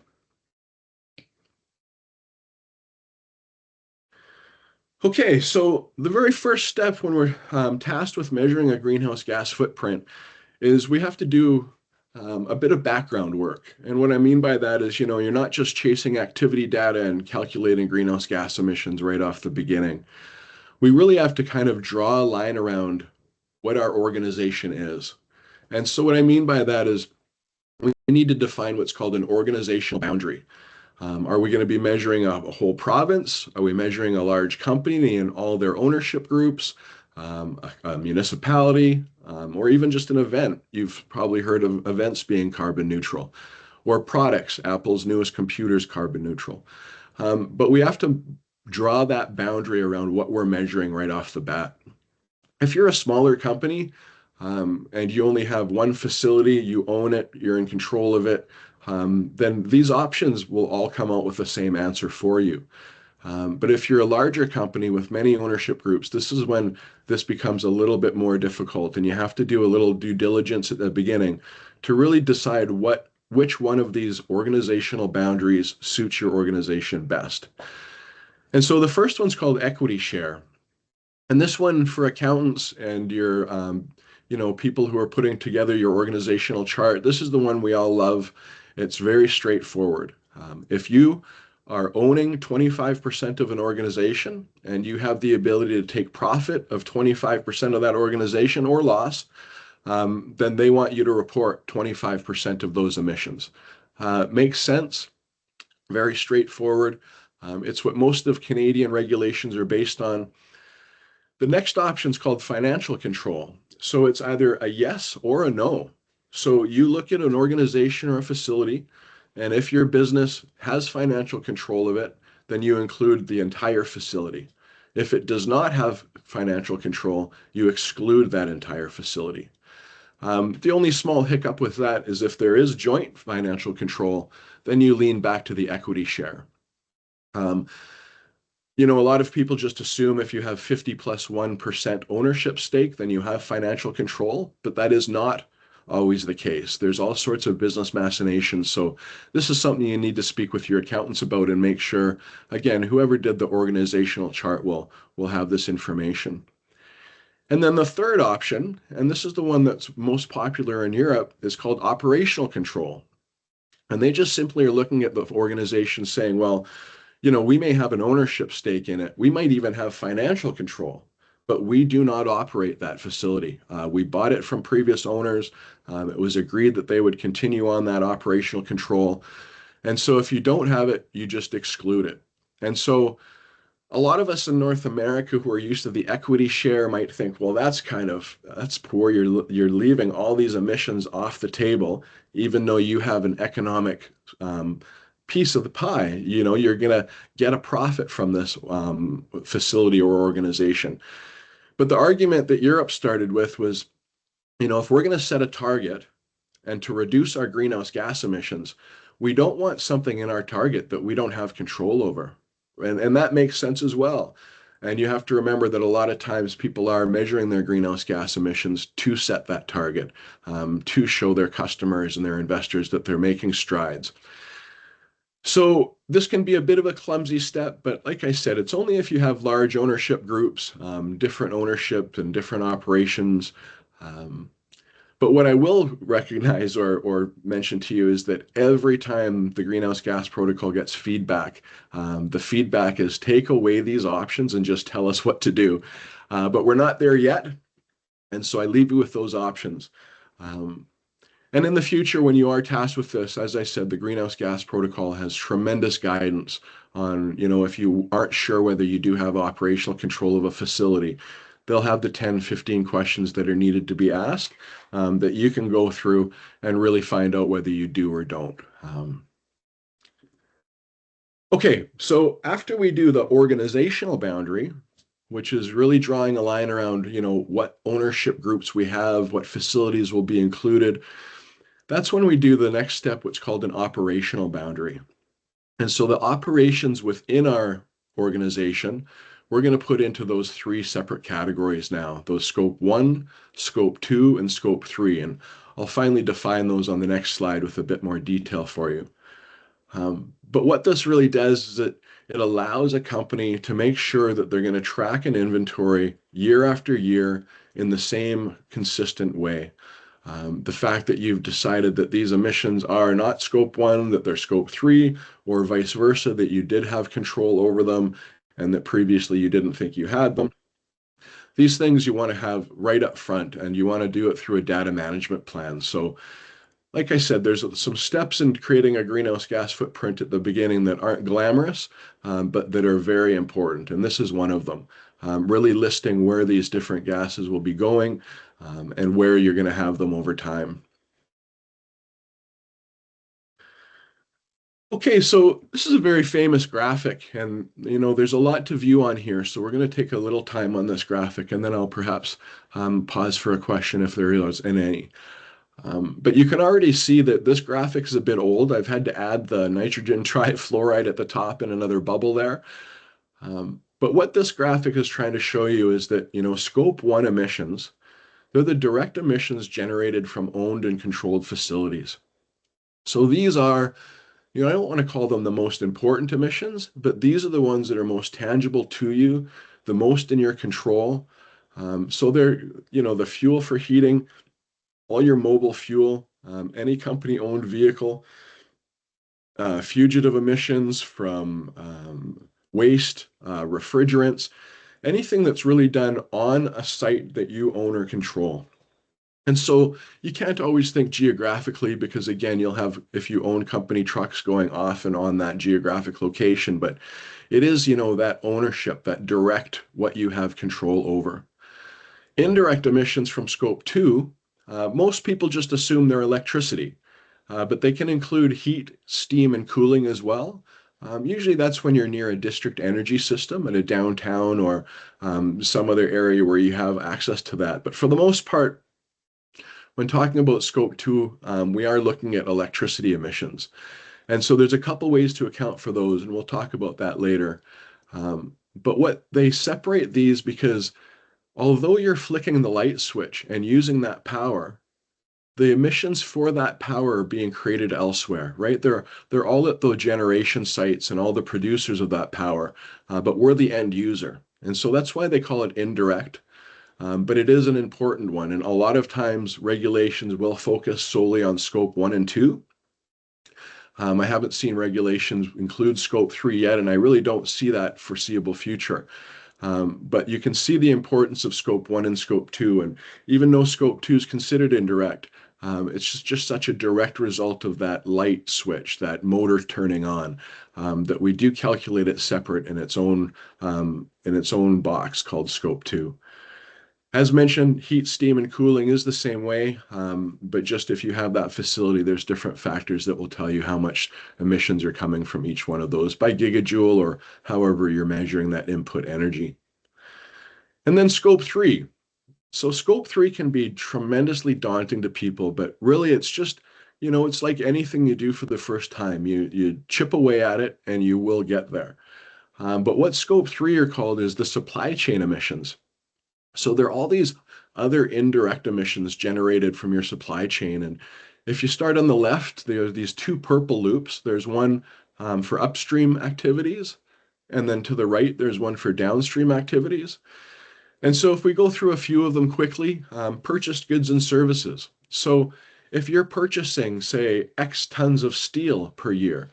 Okay, so the very first step when we're tasked with measuring a greenhouse gas footprint is we have to do a bit of background work. And what I mean by that is, you're not just chasing activity data and calculating greenhouse gas emissions right off the beginning. We really have to kind of draw a line around what our organization is. And so what I mean by that is we need to define what's called an organizational boundary. Are we going to be measuring a whole province? Are we measuring a large company and all their ownership groups, a municipality, or even just an event? You've probably heard of events being carbon neutral, or products, Apple's newest computers, carbon neutral. But we have to draw that boundary around what we're measuring right off the bat. If you're a smaller company and you only have one facility, you own it, you're in control of it, then these options will all come out with the same answer for you. But if you're a larger company with many ownership groups, this is when this becomes a little bit more difficult, and you have to do a little due diligence at the beginning to really decide which one of these organizational boundaries suits your organization best. And so the first one's called equity share. And this one for accountants and your people who are putting together your organizational chart, this is the one we all love. It's very straightforward. If you are owning 25% of an organization and you have the ability to take profit of 25% of that organization or loss, then they want you to report 25% of those emissions. Makes sense, very straightforward. It's what most of Canadian regulations are based on. The next option is called financial control. So it's either a yes or a no. So you look at an organization or a facility, and if your business has financial control of it, then you include the entire facility. If it does not have financial control, you exclude that entire facility. The only small hiccup with that is if there is joint financial control, then you lean back to the equity share. A lot of people just assume if you have 50 plus 1% ownership stake, then you have financial control, but that is not always the case. There's all sorts of business machinations. So this is something you need to speak with your accountants about and make sure, again, whoever did the organizational chart will have this information. And then the third option, and this is the one that's most popular in Europe, is called operational control. And they just simply are looking at the organization saying, well, we may have an ownership stake in it. We might even have financial control, but we do not operate that facility. We bought it from previous owners. It was agreed that they would continue on that operational control. And so if you don't have it, you just exclude it. And so a lot of us in North America who are used to the equity share might think, well, that's poor. You're leaving all these emissions off the table, even though you have an economic piece of the pie. You're going to get a profit from this facility or organization. But the argument that Europe started with was, if we're going to set a target and to reduce our greenhouse gas emissions, we don't want something in our target that we don't have control over. And that makes sense as well. And you have to remember that a lot of times people are measuring their greenhouse gas emissions to set that target, to show their customers and their investors that they're making strides. So this can be a bit of a clumsy step, but like I said, it's only if you have large ownership groups, different ownership and different operations. But what I will recognize or mention to you is that every time the Greenhouse Gas Protocol gets feedback, the feedback is take away these options and just tell us what to do. But we're not there yet. And so I leave you with those options. And in the future, when you are tasked with this, as I said, the Greenhouse Gas Protocol has tremendous guidance on, if you aren't sure whether you do have operational control of a facility, they'll have the 10, 15 questions that are needed to be asked that you can go through and really find out whether you do or don't. Okay, so after we do the organizational boundary, which is really drawing a line around, what ownership groups we have, what facilities will be included, that's when we do the next step, what's called an operational boundary. And so the operations within our organization, we're going to put into those 3 separate categories now, those scope 1, scope 2, and scope 3. And I'll finally define those on the next slide with a bit more detail for you. But what this really does is it allows a company to make sure that they're going to track an inventory year after year in the same consistent way. The fact that you've decided that these emissions are not scope 1, that they're scope 3, or vice versa, that you did have control over them and that previously you didn't think you had them. These things you want to have right up front, and you want to do it through a data management plan. So like I said, there's some steps in creating a greenhouse gas footprint at the beginning that aren't glamorous, but that are very important. And this is one of them, really listing where these different gases will be going and where you're going to have them over time. Okay, so this is a very famous graphic, and there's a lot to view on here, so we're going to take a little time on this graphic, and then I'll perhaps pause for a question if there is any. But you can already see that this graphic is a bit old. I've had to add the nitrogen trifluoride at the top and another bubble there. But what this graphic is trying to show you is that, scope 1 emissions, they're the direct emissions generated from owned and controlled facilities. So these are, I don't want to call them the most important emissions, but these are the ones that are most tangible to you, the most in your control. So they're, the fuel for heating, all your mobile fuel, any company-owned vehicle, fugitive emissions from waste, refrigerants, anything that's really done on a site that you own or control. And so you can't always think geographically because, again, you'll have, if you own company trucks going off and on that geographic location, but it is, that ownership, that direct what you have control over. Indirect emissions from scope 2, most people just assume they're electricity, but they can include heat, steam, and cooling as well. Usually that's when you're near a district energy system at a downtown or some other area where you have access to that. But for the most part, when talking about scope 2, we are looking at electricity emissions. And so there's a couple ways to account for those, and we'll talk about that later. But what they separate these because although you're flicking the light switch and using that power, the emissions for that power are being created elsewhere, right? They're all at the generation sites and all the producers of that power, but we're the end user. And so that's why they call it indirect. But it is an important one. And a lot of times regulations will focus solely on scope 1 and 2. I haven't seen regulations include scope 3 yet, and I really don't see that foreseeable future. But you can see the importance of scope 1 and scope 2. And even though scope 2 is considered indirect, it's just such a direct result of that light switch, that motor turning on, that we do calculate it separate in its own box called scope 2. As mentioned, heat, steam, and cooling is the same way, but just if you have that facility, there's different factors that will tell you how much emissions are coming from each one of those by gigajoule or however you're measuring that input energy. And then scope 3. So scope 3 can be tremendously daunting to people, but really it's just, it's like anything you do for the first time. You chip away at it and you will get there. But what scope 3 are called is the supply chain emissions. So there are all these other indirect emissions generated from your supply chain. And if you start on the left, there are these 2 purple loops. There's one for upstream activities, and then to the right, there's one for downstream activities. And so if we go through a few of them quickly, purchased goods and services. So if you're purchasing, say, X tons of steel per year,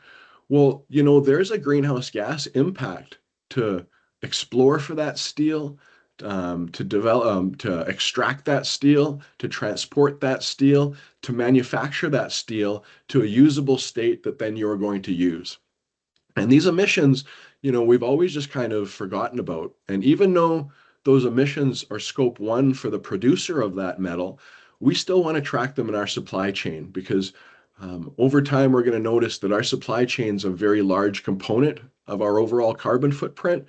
well, there's a greenhouse gas impact to explore for that steel, to develop, to extract that steel, to transport that steel, to manufacture that steel to a usable state that then you're going to use. And these emissions, we've always just kind of forgotten about. And even though those emissions are scope 1 for the producer of that metal, we still want to track them in our supply chain, because over time, we're going to notice that our supply chain is a very large component of our overall carbon footprint.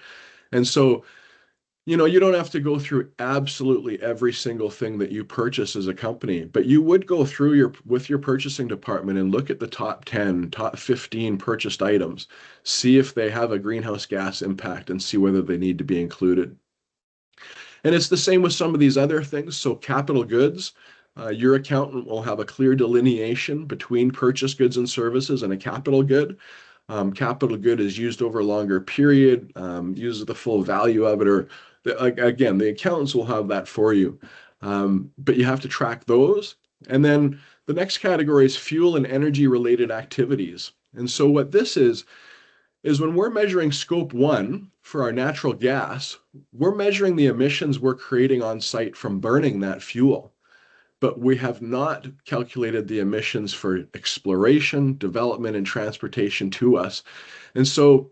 And so, you know, you don't have to go through absolutely every single thing that you purchase as a company, but you would go through with your purchasing department and look at the top 10, top 15 purchased items, see if they have a greenhouse gas impact and see whether they need to be included. And it's the same with some of these other things. So capital goods, your accountant will have a clear delineation between purchased goods and services and a capital good. Capital good is used over a longer period, uses the full value of it, or again, the accountants will have that for you. But you have to track those. And then the next category is fuel and energy related activities. And so what this is when we're measuring scope 1 for our natural gas, we're measuring the emissions we're creating on site from burning that fuel. But we have not calculated the emissions for exploration, development, and transportation to us. And so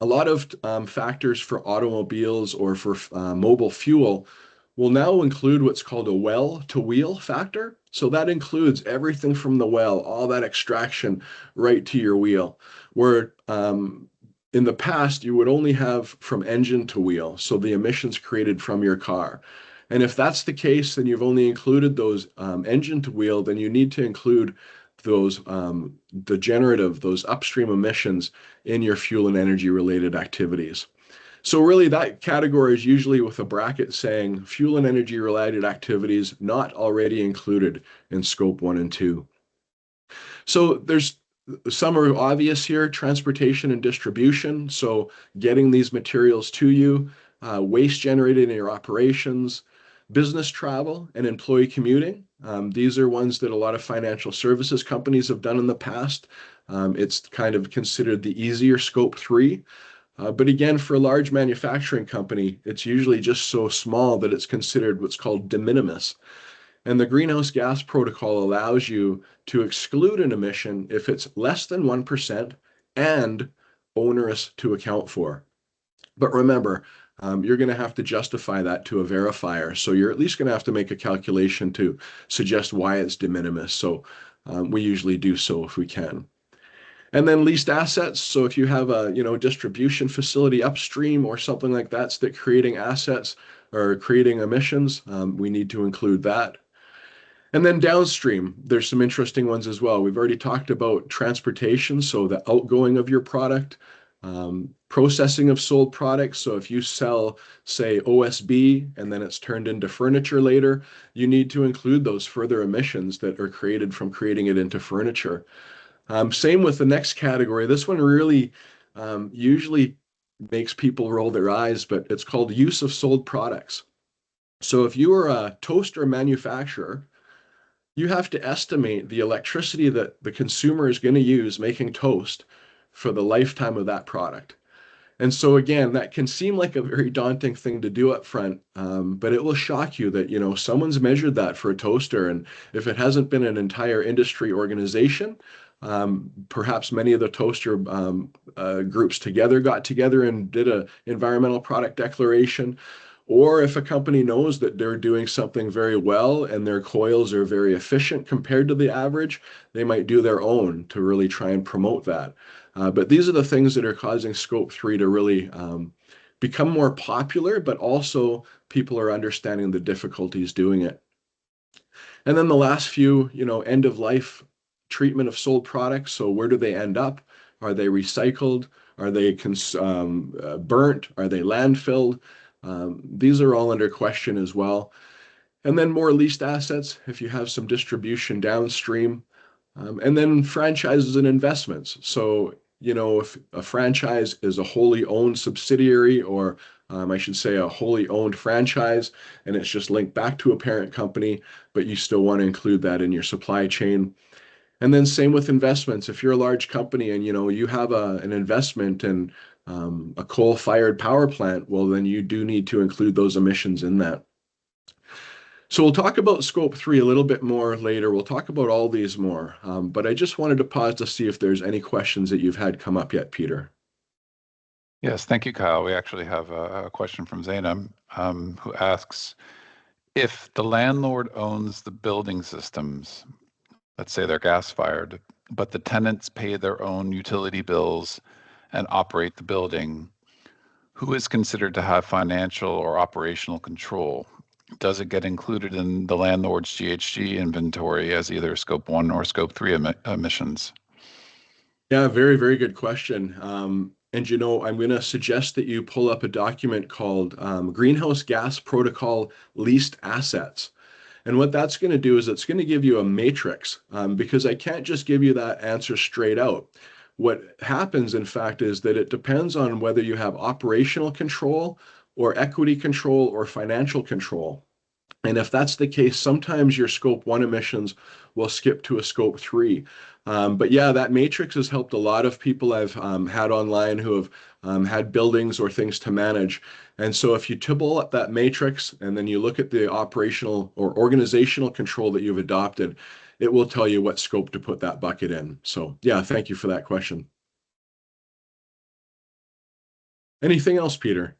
a lot of factors for automobiles or for mobile fuel will now include what's called a well-to-wheel factor. So that includes everything from the well, all that extraction right to your wheel, where in the past, you would only have from engine to wheel, so the emissions created from your car. And if that's the case, then you've only included those engine to wheel, then you need to include those those upstream emissions in your fuel and energy related activities. So really that category is usually with a bracket saying fuel and energy related activities not already included in scope 1 and 2. So there's some are obvious here: transportation and distribution. So getting these materials to you, waste generated in your operations, business travel and employee commuting. These are ones that a lot of financial services companies have done in the past. It's kind of considered the easier scope 3. But again, for a large manufacturing company, it's usually just so small that it's considered what's called de minimis. And the greenhouse gas protocol allows you to exclude an emission if it's less than 1% and onerous to account for. But remember, you're going to have to justify that to a verifier. So you're at least going to have to make a calculation to suggest why it's de minimis. So we usually do so if we can. And then leased assets. So if you have a distribution facility upstream or something like that's creating assets or creating emissions, we need to include that. And then downstream, there's some interesting ones as well. We've already talked about transportation, so the outgoing of your product, processing of sold products. So if you sell, say, OSB and then it's turned into furniture later, you need to include those further emissions that are created from creating it into furniture. Same with the next category. This one really usually makes people roll their eyes, but it's called use of sold products. So if you are a toaster manufacturer, you have to estimate the electricity that the consumer is going to use making toast for the lifetime of that product. And so again, that can seem like a very daunting thing to do up front, but it will shock you that, someone's measured that for a toaster. And if it hasn't been an entire industry organization, perhaps many of the toaster groups got together and did an environmental product declaration. Or if a company knows that they're doing something very well and their coils are very efficient compared to the average, they might do their own to really try and promote that. But these are the things that are causing scope 3 to really become more popular, but also people are understanding the difficulties doing it. And then the last few, end of life treatment of sold products. So where do they end up? Are they recycled? Are they burnt? Are they landfilled? These are all under question as well. And then more leased assets, if you have some distribution downstream. And then franchises and investments. So, if a franchise is a wholly owned subsidiary, or I should say a wholly owned franchise, and it's just linked back to a parent company, but you still want to include that in your supply chain. And then same with investments. If you're a large company and, you have an investment in a coal-fired power plant, well, then you do need to include those emissions in that. So we'll talk about scope 3 a little bit more later. We'll talk about all these more, but I just wanted to pause to see if there's any questions that you've had come up yet, Peter. Yes, thank you, Kyle. We actually have a question from Zainab. who asks, if the landlord owns the building systems, let's say they're gas-fired, but the tenants pay their own utility bills and operate the building, who is considered to have financial or operational control? Does it get included in the landlord's GHG inventory as either Scope 1 or Scope 3 emissions? Yeah, very, very good question. And I'm going to suggest that you pull up a document called Greenhouse Gas Protocol Leased Assets. And what that's going to do is it's going to give you a matrix, because I can't just give you that answer straight out. What happens, in fact, is that it depends on whether you have operational control or equity control or financial control. And if that's the case, sometimes your Scope 1 emissions will skip to a Scope 3. But yeah, that matrix has helped a lot of people I've had online who have had buildings or things to manage. And so if you tibble up that matrix and then you look at the operational or organizational control that you've adopted, it will tell you what scope to put that bucket in. So yeah, thank you for that question. Anything else, Peter?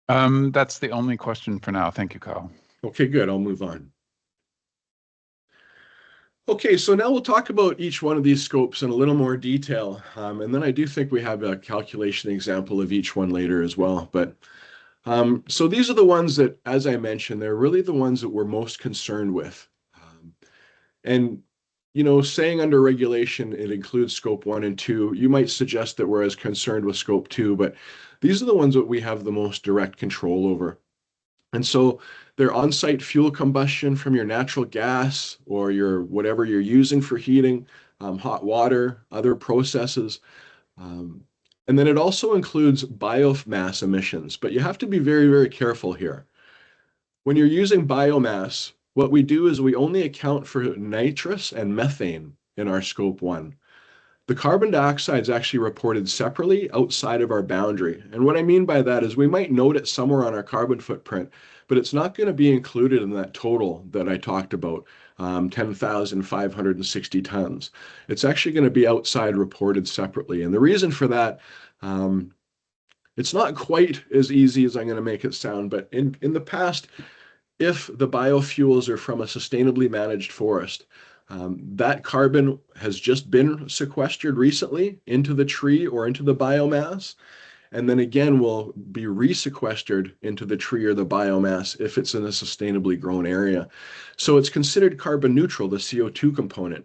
That's the only question for now. Thank you, Kyle. Okay, good. I'll move on. Okay, so now we'll talk about each one of these scopes in a little more detail. And then I do think we have a calculation example of each one later as well. But so these are the ones that, as I mentioned, they're really the ones that we're most concerned with. And, saying under regulation, it includes Scope 1 and 2, you might suggest that we're as concerned with Scope 2, but these are the ones that we have the most direct control over. And so they're on-site fuel combustion from your natural gas or your whatever you're using for heating, hot water, other processes. And then it also includes biomass emissions, but you have to be very, very careful here. When you're using biomass, what we do is we only account for nitrous and methane in our Scope 1. The carbon dioxide is actually reported separately outside of our boundary. And what I mean by that is we might note it somewhere on our carbon footprint, but it's not going to be included in that total that I talked about, 10,560 tons. It's actually going to be outside reported separately. And the reason for that, it's not quite as easy as I'm going to make it sound, but in the past, if the biofuels are from a sustainably managed forest, that carbon has just been sequestered recently into the tree or into the biomass, and then again will be resequestered into the tree or the biomass if it's in a sustainably grown area. So it's considered carbon neutral, the CO2 component.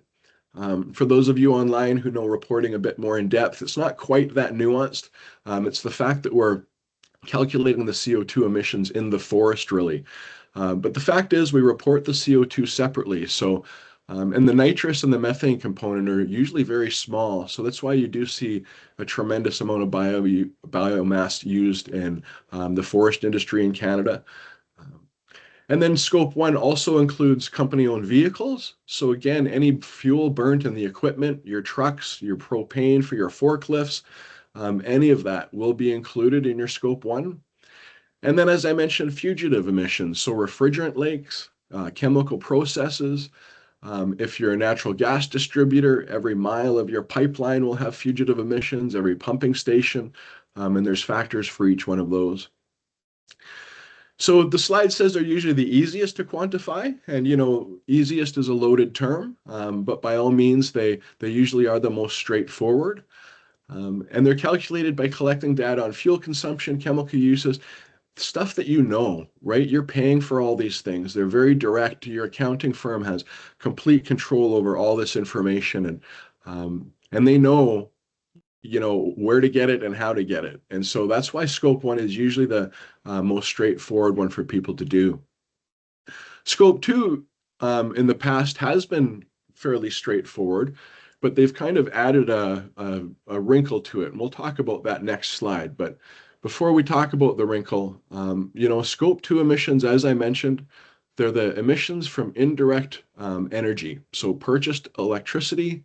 For those of you online who know reporting a bit more in depth, it's not quite that nuanced. It's the fact that we're calculating the CO2 emissions in the forest, really. But the fact is we report the CO2 separately. So and the nitrous and the methane component are usually very small. So that's why you do see a tremendous amount of biomass used in the forest industry in Canada. And then Scope 1 also includes company-owned vehicles. So again, any fuel burnt in the equipment, your trucks, your propane for your forklifts, any of that will be included in your Scope 1. And then, as I mentioned, fugitive emissions. So refrigerant leaks, chemical processes. If you're a natural gas distributor, every mile of your pipeline will have fugitive emissions, every pumping station, and there's factors for each one of those. So the slide says they're usually the easiest to quantify, and easiest is a loaded term, but by all means, they usually are the most straightforward. And they're calculated by collecting data on fuel consumption, chemical uses, stuff that right? You're paying for all these things. They're very direct. Your accounting firm has complete control over all this information, and they know, where to get it and how to get it. And so that's why Scope 1 is usually the most straightforward one for people to do. Scope 2 in the past has been fairly straightforward, but they've kind of added a wrinkle to it. And we'll talk about that next slide. But before we talk about the wrinkle, Scope 2 emissions, as I mentioned, they're the emissions from indirect energy. So purchased electricity,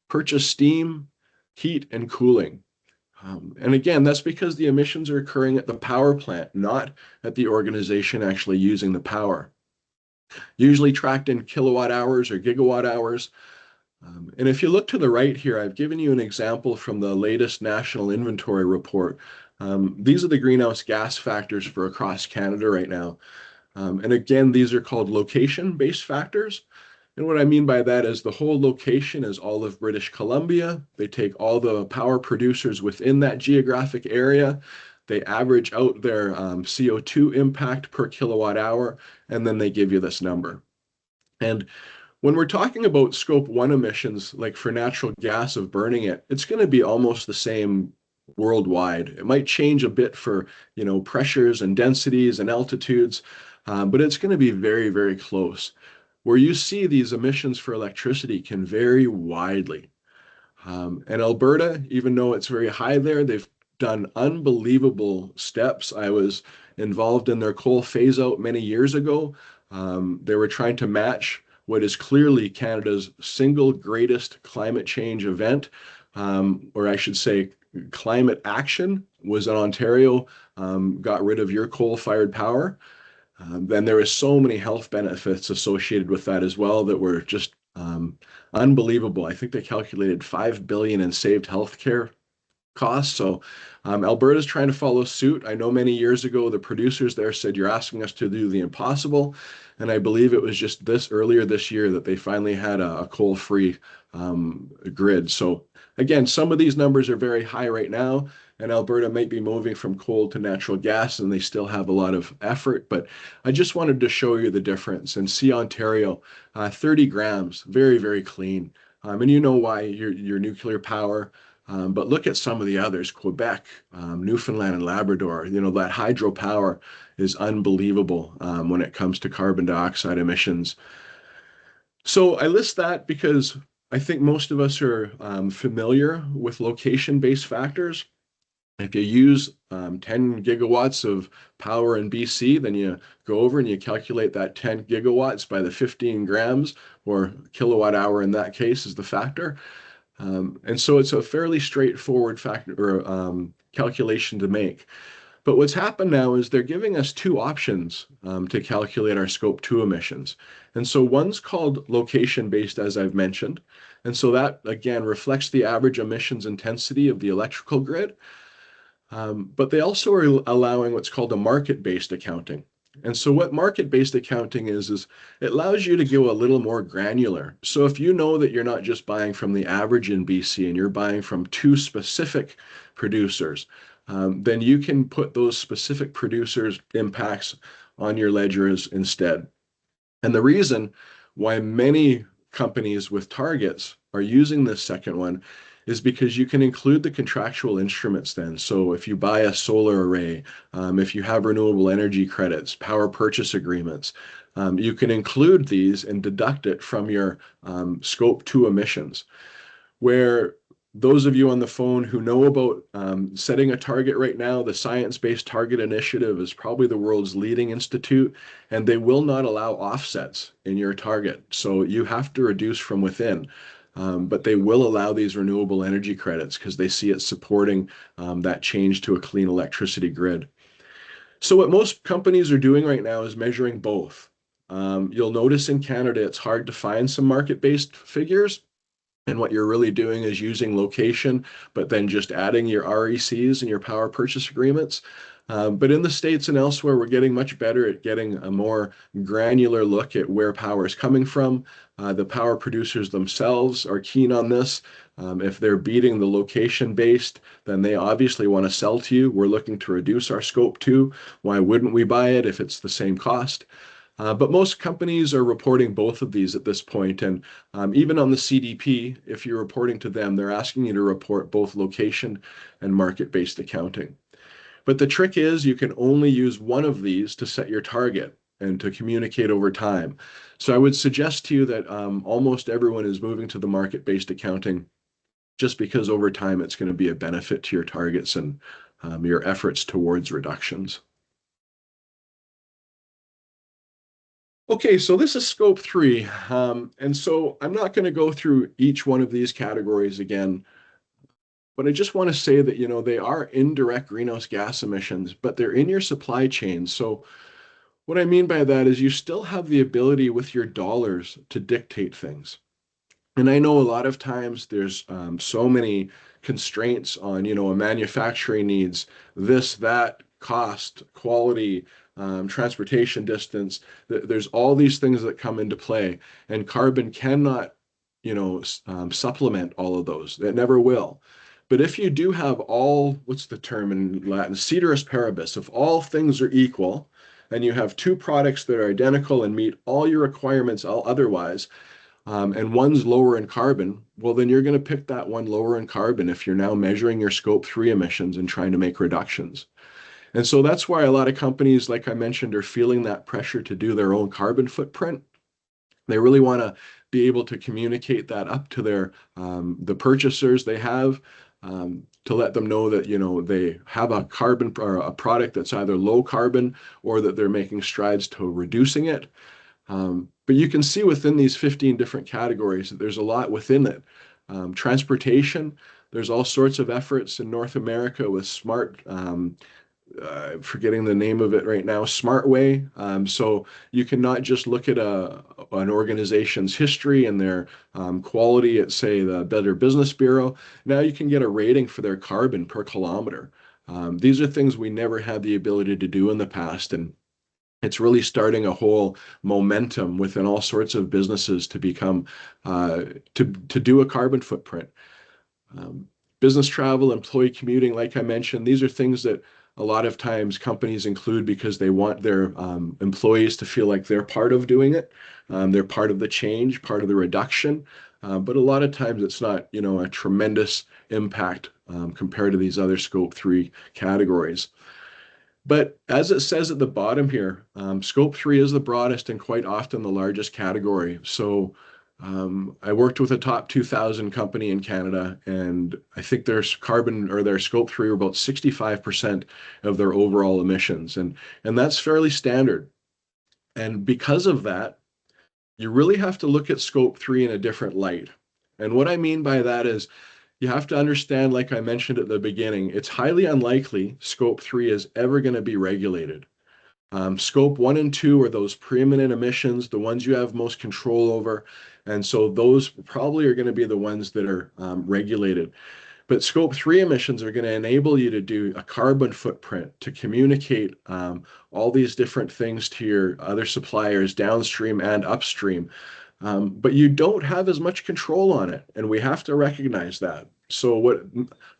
purchased steam, heat, and cooling. And again, that's because the emissions are occurring at the power plant, not at the organization actually using the power. Usually tracked in kilowatt hours or gigawatt hours. And if you look to the right here, I've given you an example from the latest National Inventory Report These are the greenhouse gas factors for across Canada right now. And again, these are called location-based factors. And what I mean by that is the whole location is all of British Columbia. They take all the power producers within that geographic area. They average out their CO2 impact per kilowatt hour, and then they give you this number. And when we're talking about scope 1 emissions, like for natural gas of burning it, it's going to be almost the same worldwide. It might change a bit for, pressures and densities and altitudes, but it's going to be very, very close. Where you see these emissions for electricity can vary widely. And Alberta, even though it's very high there, they've done unbelievable steps. I was involved in their coal phase out many years ago. They were trying to match what is clearly Canada's single greatest climate change event, or I should say climate action, was in Ontario, got rid of your coal-fired power. Then there is so many health benefits associated with that as well that were just unbelievable. I think they calculated 5 billion in saved healthcare costs. So Alberta's trying to follow suit. I know many years ago the producers there said you're asking us to do the impossible, and I believe it was just earlier this year that they finally had a coal-free grid. So again, some of these numbers are very high right now, and Alberta might be moving from coal to natural gas, and they still have a lot of effort. But I just wanted to show you the difference and see Ontario, 30 grams, very, very clean. And you know why, your nuclear power. But look at some of the others, Quebec, Newfoundland and Labrador. That hydropower is unbelievable when it comes to carbon dioxide emissions. So I list that because I think most of us are familiar with location-based factors. If you use 10 gigawatts of power in BC, then you go over and you calculate that 10 gigawatts by the 15 grams, or kilowatt hour in that case is the factor. And so it's a fairly straightforward factor or calculation to make. But what's happened now is they're giving us two options to calculate our scope 2 emissions. And so one's called location-based, as I've mentioned. And so that, again, reflects the average emissions intensity of the electrical grid. But they also are allowing what's called a market-based accounting. And so what market-based accounting is it allows you to go a little more granular. So if you know that you're not just buying from the average in BC and you're buying from two specific producers, then you can put those specific producers' impacts on your ledgers instead. And the reason why many companies with targets are using this second one is because you can include the contractual instruments then. So if you buy a solar array, if you have renewable energy credits, power purchase agreements, you can include these and deduct it from your scope 2 emissions. Where those of you on the phone who know about setting a target right now, the Science Based Target Initiative is probably the world's leading institute, and they will not allow offsets in your target. So you have to reduce from within. But they will allow these renewable energy credits because they see it supporting that change to a clean electricity grid. So what most companies are doing right now is measuring both. You'll notice in Canada, it's hard to find some market-based figures. And what you're really doing is using location, but then just adding your RECs and your power purchase agreements. But in the States and elsewhere, we're getting much better at getting a more granular look at where power is coming from. The power producers themselves are keen on this. If they're beating the location-based, then they obviously want to sell to you. We're looking to reduce our scope 2. Why wouldn't we buy it if it's the same cost? But most companies are reporting both of these at this point. And even on the CDP, if you're reporting to them, they're asking you to report both location and market-based accounting. But the trick is you can only use one of these to set your target and to communicate over time. So I would suggest to you that almost everyone is moving to the market-based accounting just because over time it's going to be a benefit to your targets and your efforts towards reductions. Okay, so this is scope 3. And so I'm not going to go through each one of these categories again, but I just want to say that, they are indirect greenhouse gas emissions, but they're in your supply chain. So what I mean by that is you still have the ability with your dollars to dictate things. And I know a lot of times there's so many constraints on, a manufacturing needs, this, that, cost, quality, transportation distance. There's all these things that come into play, and carbon cannot, supplement all of those. It never will. But if you do have all, what's the term in Latin? Ceteris paribus, if all things are equal, and you have two products that are identical and meet all your requirements all otherwise, and one's lower in carbon, well, then you're going to pick that one lower in carbon if you're now measuring your scope 3 emissions and trying to make reductions. And so that's why a lot of companies, like I mentioned, are feeling that pressure to do their own carbon footprint. They really want to be able to communicate that up to the purchasers they have, to let them know that they have a carbon or a product that's either low carbon or that they're making strides to reducing it. But you can see within these 15 different categories that there's a lot within it. Transportation, there's all sorts of efforts in North America with smart, forgetting the name of it right now, SmartWay. So you can not just look at an organization's history and their quality at, say, the Better Business Bureau. Now you can get a rating for their carbon per kilometer. These are things we never had the ability to do in the past, and it's really starting a whole momentum within all sorts of businesses to become to do a carbon footprint. Business travel, employee commuting, like I mentioned, these are things that a lot of times companies include because they want their employees to feel like they're part of doing it. They're part of the change, part of the reduction. But a lot of times it's not, a tremendous impact compared to these other scope 3 categories. But as it says at the bottom here, scope 3 is the broadest and quite often the largest category. So I worked with a top 2,000 company in Canada, and I think their carbon or their scope 3 are about 65% of their overall emissions. And that's fairly standard. And because of that, you really have to look at scope 3 in a different light. And what I mean by that is, you have to understand, like I mentioned at the beginning, it's highly unlikely scope 3 is ever going to be regulated. Scope 1 and 2 are those preeminent emissions, the ones you have most control over. And so those probably are going to be the ones that are regulated. But scope 3 emissions are going to enable you to do a carbon footprint, to communicate all these different things to your other suppliers downstream and upstream. But you don't have as much control on it, and we have to recognize that. So what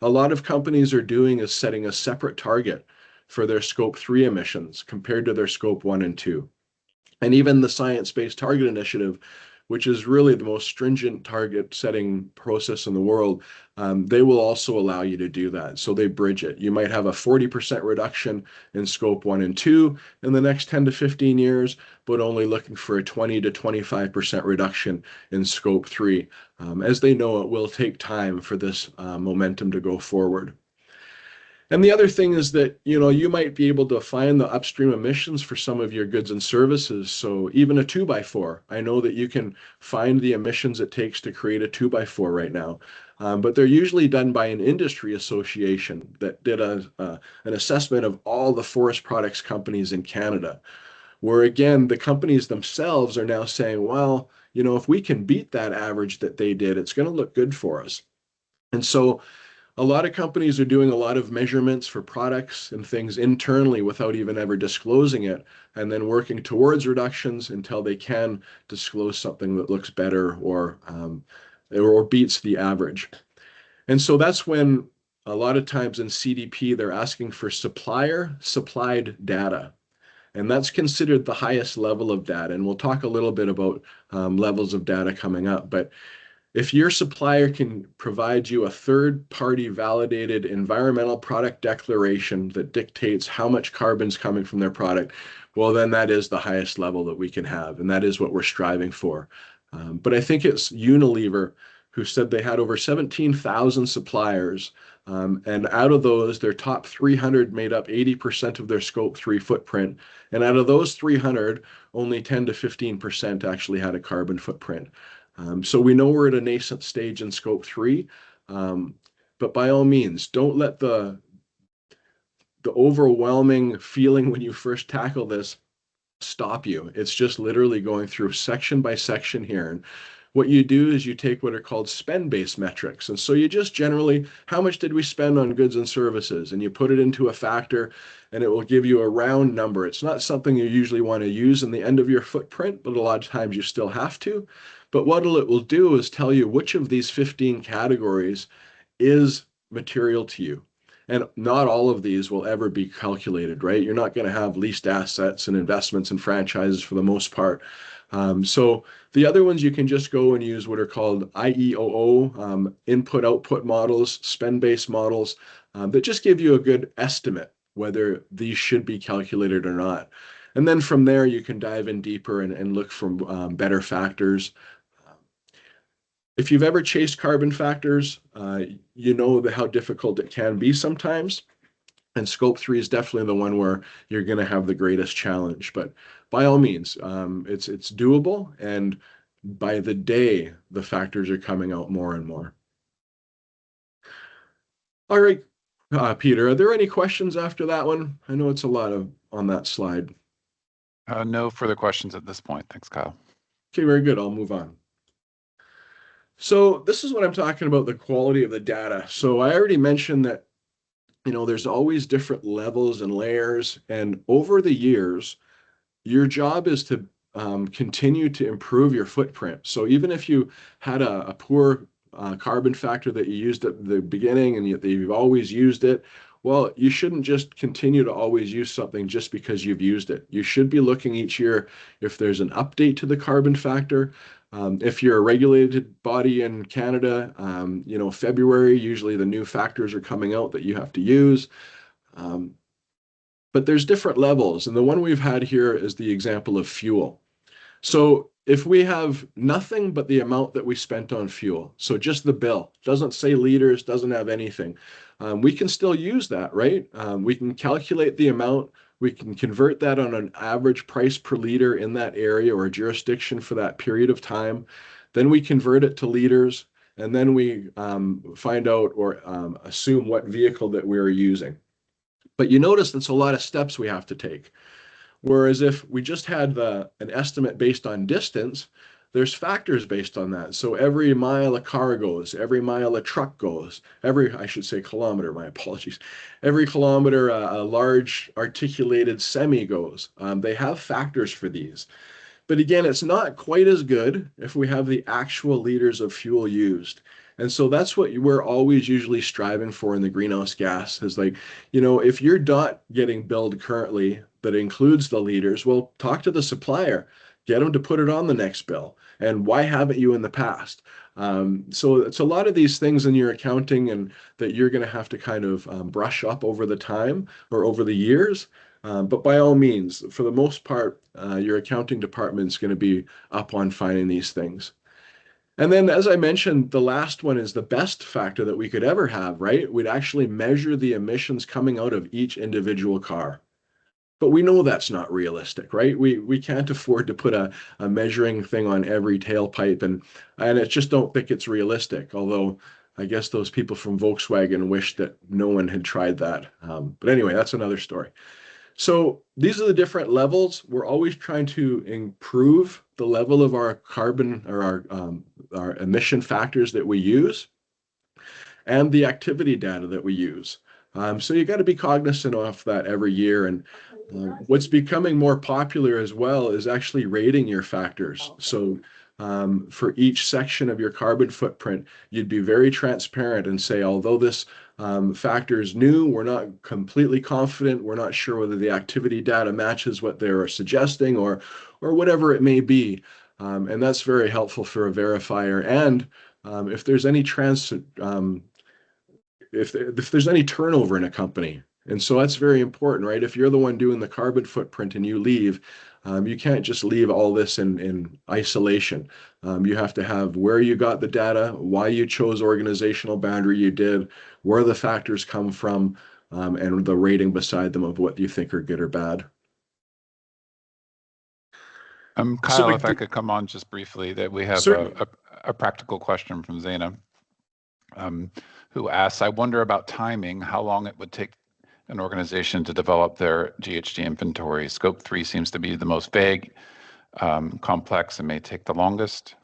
a lot of companies are doing is setting a separate target for their scope 3 emissions compared to their scope 1 and 2. And even the Science Based Target Initiative, which is really the most stringent target setting process in the world, they will also allow you to do that. So they bridge it. You might have a 40% reduction in scope 1 and 2 in the next 10 to 15 years, but only looking for a 20 to 25% reduction in scope 3, as they know it will take time for this momentum to go forward. And the other thing is that, you might be able to find the upstream emissions for some of your goods and services. So even a 2x4, I know that you can find the emissions it takes to create a 2x4 right now. But they're usually done by an industry association that did an assessment of all the forest products companies in Canada, where again, the companies themselves are now saying, well, if we can beat that average that they did, it's going to look good for us. And so a lot of companies are doing a lot of measurements for products and things internally without even ever disclosing it, and then working towards reductions until they can disclose something that looks better or beats the average. And so that's when a lot of times in CDP, they're asking for supplier supplied data. And that's considered the highest level of data. And we'll talk a little bit about levels of data coming up. But if your supplier can provide you a third-party validated environmental product declaration that dictates how much carbon's coming from their product, well, then that is the highest level that we can have, and that is what we're striving for. But I think it's Unilever who said they had over 17,000 suppliers, and out of those, their top 300 made up 80% of their scope 3 footprint, and out of those 300, only 10 to 15% actually had a carbon footprint. So we know we're at a nascent stage in scope 3, but by all means, don't let the overwhelming feeling when you first tackle this stop you. It's just literally going through section by section here. And what you do is you take what are called spend-based metrics. And so you just generally, how much did we spend on goods and services? And you put it into a factor and it will give you a round number. It's not something you usually want to use in the end of your footprint, but a lot of times you still have to. But what it will do is tell you which of these 15 categories is material to you. And not all of these will ever be calculated, right? You're not going to have leased assets and investments and franchises for the most part. So the other ones you can just go and use what are called IEOO, input-output models, spend-based models, that just give you a good estimate whether these should be calculated or not. And then from there, you can dive in deeper and look for better factors. If you've ever chased carbon factors, you know how difficult it can be sometimes. And scope 3 is definitely the one where you're going to have the greatest challenge. But by all means, it's doable. And by the day, the factors are coming out more and more. All right, Peter, are there any questions after that one? I know it's a lot on that slide. No further questions at this point. Thanks, Kyle. Okay, very good. I'll move on. So this is what I'm talking about, the quality of the data. So I already mentioned that, there's always different levels and layers. And over the years, your job is to continue to improve your footprint. So even if you had a poor carbon factor that you used at the beginning and you've always used it, well, you shouldn't just continue to always use something just because you've used it. You should be looking each year if there's an update to the carbon factor. If you're a regulated body in Canada, February, usually the new factors are coming out that you have to use. But there's different levels. And the one we've had here is the example of fuel. So if we have nothing but the amount that we spent on fuel, so just the bill, doesn't say liters, doesn't have anything, we can still use that, right? We can calculate the amount. We can convert that on an average price per liter in that area or jurisdiction for that period of time. Then we convert it to liters, and then we find out or assume what vehicle that we're using. But you notice that's a lot of steps we have to take. Whereas if we just had an estimate based on distance, there's factors based on that. So every mile a car goes, every mile a truck goes, I should say kilometer, my apologies. Every kilometer a large articulated semi goes. They have factors for these. But again, it's not quite as good if we have the actual liters of fuel used. And so that's what we're always usually striving for in the greenhouse gas is like, if you're not getting billed currently that includes the liters, well, talk to the supplier, get them to put it on the next bill. And why haven't you in the past? So it's a lot of these things in your accounting and that you're going to have to kind of brush up over the time or over the years. But by all means, for the most part, your accounting department is going to be up on finding these things. And then, as I mentioned, the last one is the best factor that we could ever have, right? We'd actually measure the emissions coming out of each individual car. But we know that's not realistic, right? We can't afford to put a measuring thing on every tailpipe, and I just don't think it's realistic. Although I guess those people from Volkswagen wish that no one had tried that. But anyway, that's another story. So these are the different levels. We're always trying to improve the level of our carbon or our emission factors that we use and the activity data that we use. So you got to be cognizant of that every year. And what's becoming more popular as well is actually rating your factors. So for each section of your carbon footprint, you'd be very transparent and say, although this factor is new, we're not completely confident, we're not sure whether the activity data matches what they're suggesting or whatever it may be. And that's very helpful for a verifier. And if there's any if there's any turnover in a company. And so that's very important, right? If you're the one doing the carbon footprint and you leave, you can't just leave all this in isolation. You have to have where you got the data, why you chose organizational boundary you did, where the factors come from, and the rating beside them of what you think are good or bad. Kyle, if I could come on just briefly, that we have a practical question from Zaina, who asks, I wonder about timing, how long it would take an organization to develop their GHG inventory. Scope 3 seems to be the most vague, complex, and may take the longest.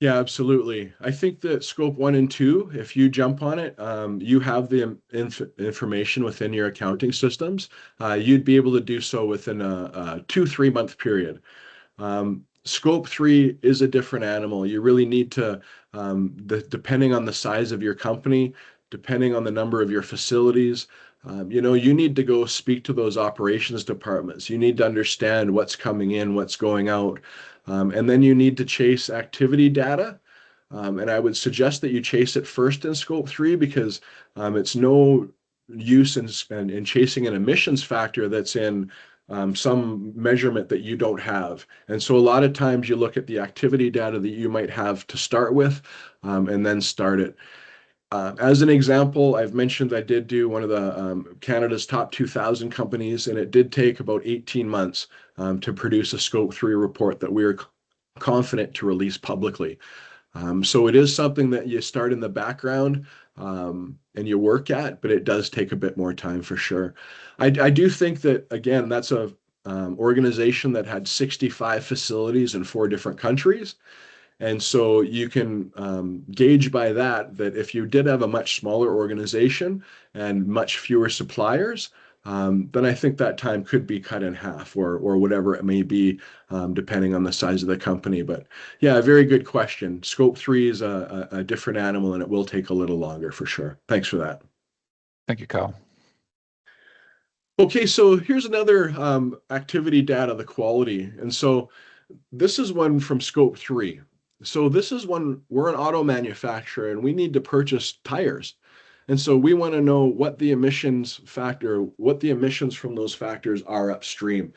Yeah, absolutely. I think that scope 1 and 2, if you jump on it, you have the information within your accounting systems. You'd be able to do so within a 2-3 month period. Scope 3 is a different animal. You really need to, depending on the size of your company, depending on the number of your facilities, you need to go speak to those operations departments. You need to understand what's coming in, what's going out. And then you need to chase activity data. And I would suggest that you chase it first in scope 3 because it's no use in chasing an emissions factor that's in some measurement that you don't have. And so a lot of times you look at the activity data that you might have to start with and then start it. As an example, I've mentioned I did do one of the Canada's top 2,000 companies, and it did take about 18 months to produce a Scope 3 report that we are confident to release publicly. So it is something that you start in the background and you work at, but it does take a bit more time for sure. I do think that, again, that's a organization that had 65 facilities in 4 different countries. And so you can gauge by that if you did have a much smaller organization and much fewer suppliers, then I think that time could be cut in half or whatever it may be, depending on the size of the company. But yeah, a very good question. Scope 3 is a different animal and it will take a little longer for sure. Thanks for that. Thank you, Kyle. Okay, so here's another activity data, the quality. And so this is one from Scope 3. So this is when we're an auto manufacturer and we need to purchase tires. And so we want to know what the emissions from those factors are upstream.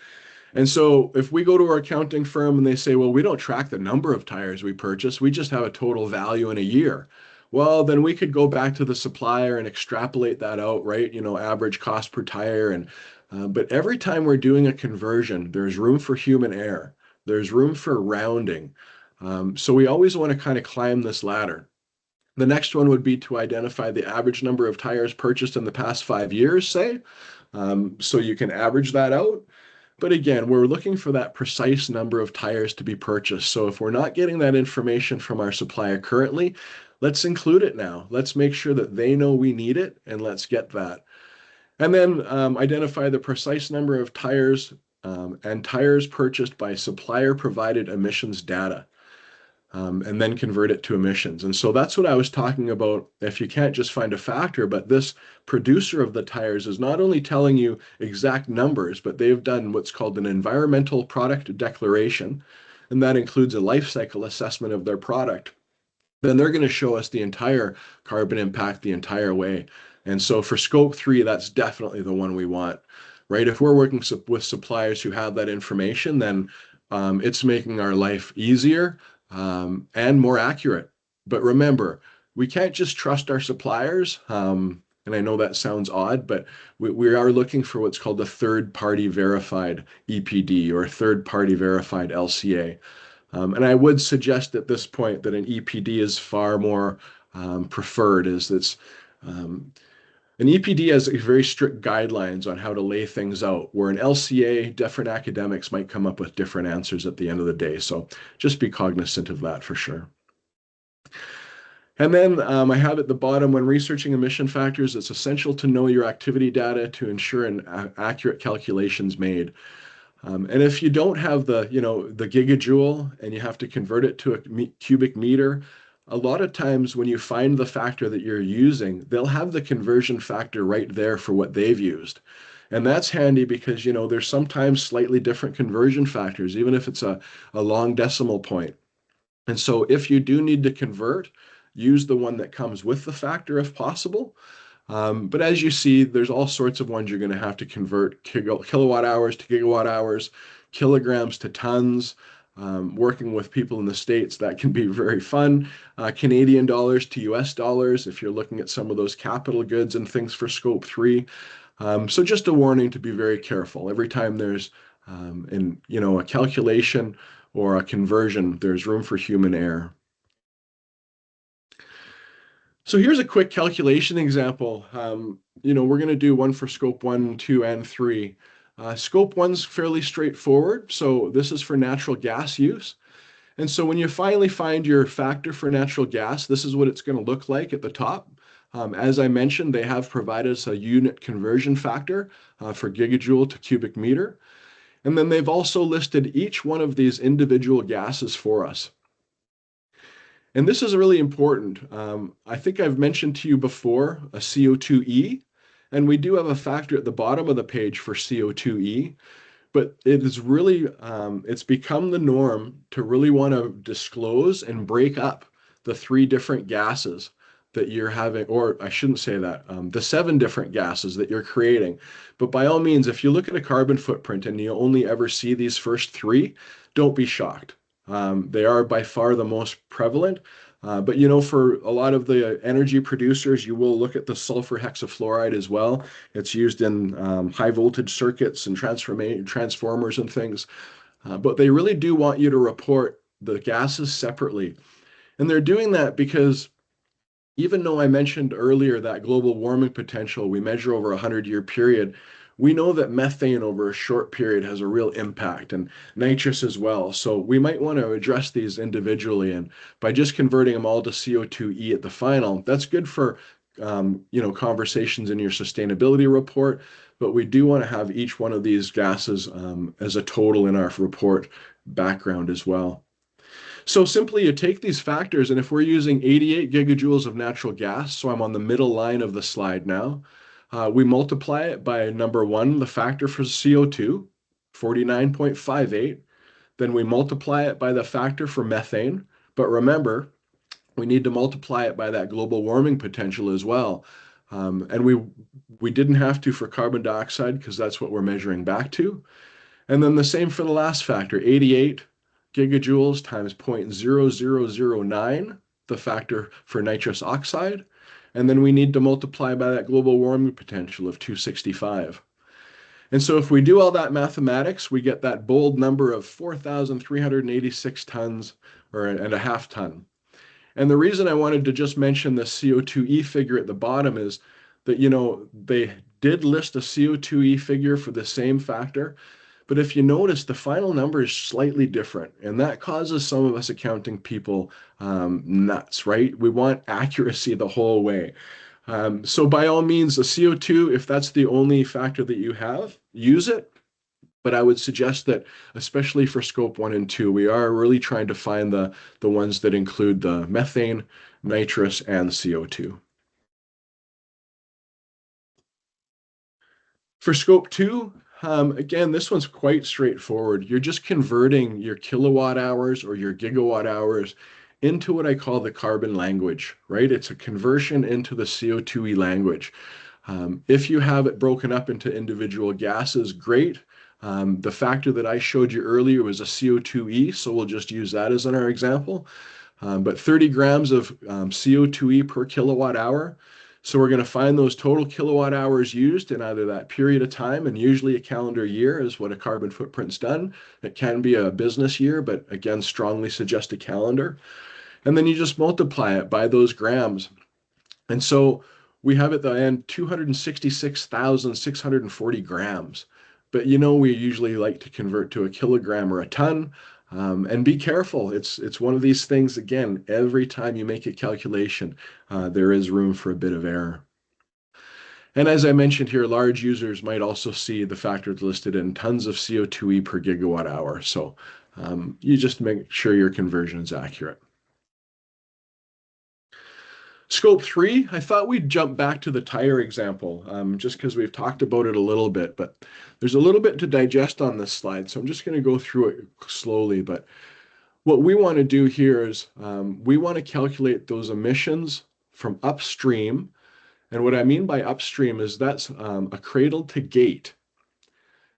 And so if we go to our accounting firm and they say, well, we don't track the number of tires we purchase, we just have a total value in a year. Well, then we could go back to the supplier and extrapolate that out, right? Average cost per tire. But every time we're doing a conversion, there's room for human error. There's room for rounding. So we always want to kind of climb this ladder. The next one would be to identify the average number of tires purchased in the past 5 years, say. So you can average that out. But again, we're looking for that precise number of tires to be purchased. So if we're not getting that information from our supplier currently, let's include it now. Let's make sure that they know we need it and let's get that. And then identify the precise number of tires and tires purchased by supplier provided emissions data. And then convert it to emissions. And so that's what I was talking about. If you can't just find a factor, but this producer of the tires is not only telling you exact numbers, but they've done what's called an environmental product declaration, and that includes a life cycle assessment of their product. Then they're going to show us the entire carbon impact the entire way. And so for Scope 3, that's definitely the one we want, right? If we're working with suppliers who have that information, then it's making our life easier and more accurate. But remember, we can't just trust our suppliers. And I know that sounds odd, but we are looking for what's called a third-party verified EPD or third-party verified LCA. And I would suggest at this point that an EPD is far more preferred, as it's an EPD has very strict guidelines on how to lay things out, where an LCA, different academics might come up with different answers at the end of the day. So just be cognizant of that for sure. And then I have at the bottom, when researching emission factors, it's essential to know your activity data to ensure an accurate calculations made. And if you don't have the gigajoule and you have to convert it to a cubic meter, a lot of times when you find the factor that you're using, they'll have the conversion factor right there for what they've used. And that's handy because, there's sometimes slightly different conversion factors, even if it's a long decimal point. And so if you do need to convert, use the one that comes with the factor if possible. But as you see, there's all sorts of ones you're going to have to convert: kilowatt hours to gigawatt hours, kilograms to tons. Working with people in the States, that can be very fun. Canadian dollars to US dollars if you're looking at some of those capital goods and things for Scope 3. So just a warning to be very careful. Every time there's a calculation or a conversion, there's room for human error. So here's a quick calculation example. We're going to do one for Scope 1, 2, and 3. Scope 1's fairly straightforward. So this is for natural gas use. And so when you finally find your factor for natural gas, this is what it's going to look like at the top. As I mentioned, they have provided us a unit conversion factor for gigajoule to cubic meter. And then they've also listed each one of these individual gases for us. And this is really important. I think I've mentioned to you before a CO2e, and we do have a factor at the bottom of the page for CO2e, but it is really, it's become the norm to really want to disclose and break up the 3 different gases that you're having, or I shouldn't say that, the 7 different gases that you're creating. But by all means, if you look at a carbon footprint and you only ever see these first 3, don't be shocked. They are by far the most prevalent. But you know, for a lot of the energy producers, you will look at the sulfur hexafluoride as well. It's used in high voltage circuits and transformers and things. But they really do want you to report the gases separately. And they're doing that because even though I mentioned earlier that global warming potential we measure over a 100-year period, we know that methane over a short period has a real impact, and nitrous as well. So we might want to address these individually, and by just converting them all to CO2e at the final, that's good for conversations in your sustainability report, but we do want to have each one of these gases as a total in our report background as well. So simply you take these factors, and if we're using 88 gigajoules of natural gas, so I'm on the middle line of the slide now, we multiply it by number 1, the factor for CO2, 49.58. Then we multiply it by the factor for methane. But remember, we need to multiply it by that global warming potential as well. And we didn't have to for carbon dioxide because that's what we're measuring back to. And then the same for the last factor, 88 gigajoules times 0.0009, the factor for nitrous oxide. And then we need to multiply by that global warming potential of 265. And so if we do all that mathematics, we get that bold number of 4,386 tons and a half ton. And the reason I wanted to just mention the CO2e figure at the bottom is that, you know, they did list a CO2e figure for the same factor, but if you notice, the final number is slightly different, and that causes some of us accounting people nuts, right? We want accuracy the whole way. So by all means, the CO2, if that's the only factor that you have, use it. But I would suggest that, especially for scope 1 and 2, we are really trying to find the ones that include the methane, nitrous, and CO2. For scope 2, again, this one's quite straightforward. You're just converting your kilowatt hours or your gigawatt hours into what I call the carbon language, right? It's a conversion into the CO2e language. If you have it broken up into individual gases, great. The factor that I showed you earlier was a CO2e, so we'll just use that as our example. But 30 grams of CO2e per kilowatt hour. So we're going to find those total kilowatt hours used in either that period of time, and usually a calendar year is what a carbon footprint's done. It can be a business year, but again, strongly suggest a calendar. And then you just multiply it by those grams. And so we have at the end 266,640 grams. But you know, we usually like to convert to a kilogram or a ton. And be careful. It's one of these things, again, every time you make a calculation, there is room for a bit of error. And as I mentioned here, large users might also see the factors listed in tons of CO2e per gigawatt hour. So you just make sure your conversion is accurate. Scope 3, I thought we'd jump back to the tire example, just because we've talked about it a little bit, but there's a little bit to digest on this slide, so I'm just going to go through it slowly. But what we want to do here is we want to calculate those emissions from upstream. And what I mean by upstream is that's a cradle to gate.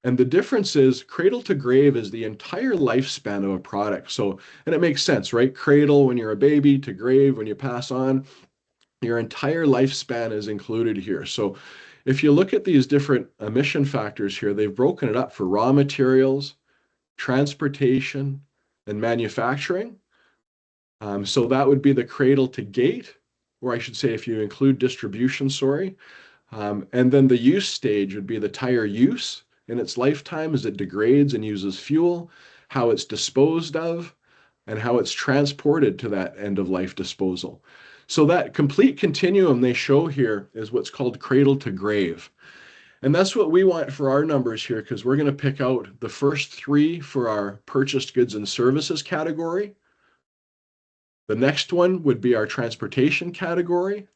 And the difference is cradle to grave is the entire lifespan of a product. So, and it makes sense, right? Cradle when you're a baby, to grave when you pass on. Your entire lifespan is included here. So if you look at these different emission factors here, they've broken it up for raw materials, transportation, and manufacturing. So that would be the cradle to gate, or I should say if you include distribution, sorry. And then the use stage would be the tire use in its lifetime as it degrades and uses fuel, how it's disposed of, and how it's transported to that end of life disposal. So that complete continuum they show here is what's called cradle to grave. And that's what we want for our numbers here, because we're going to pick out the first 3 for our purchased goods and services category. The next one would be our transportation category.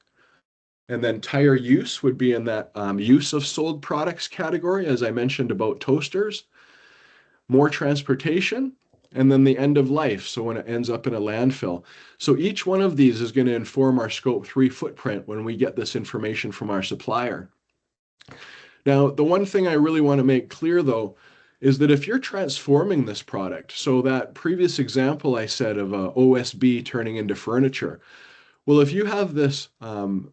And then tire use would be in that use of sold products category, as I mentioned about toasters. More transportation, and then the end of life, so when it ends up in a landfill. So each one of these is going to inform our Scope 3 footprint when we get this information from our supplier. Now, the one thing I really want to make clear, though, is that if you're transforming this product, so that previous example I said of a OSB turning into furniture, well, if you have this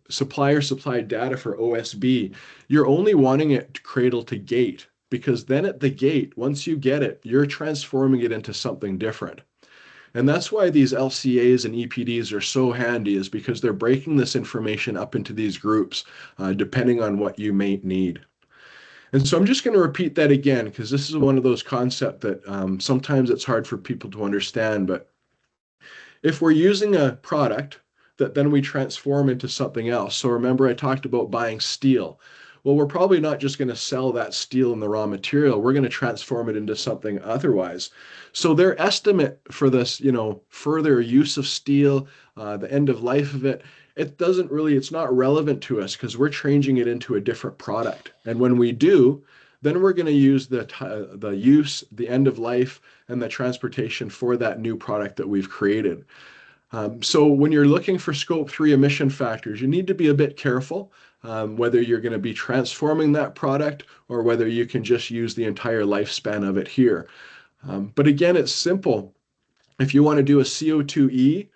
supplier supplied data for OSB, you're only wanting it cradle to gate, because then at the gate, once you get it, you're transforming it into something different. And that's why these LCAs and EPDs are so handy, is because they're breaking this information up into these groups, depending on what you may need. And so I'm just going to repeat that again, because this is one of those concepts that sometimes it's hard for people to understand. But if we're using a product that then we transform into something else, so remember I talked about buying steel. Well, we're probably not just going to sell that steel in the raw material. We're going to transform it into something otherwise. So their estimate for this, further use of steel, the end of life of it, it's not relevant to us, because we're changing it into a different product. And when we do, then we're going to use the use, the end of life, and the transportation for that new product that we've created. So when you're looking for Scope 3 emission factors, you need to be a bit careful, whether you're going to be transforming that product or whether you can just use the entire lifespan of it here. But again, it's simple. If you want to do a CO2e,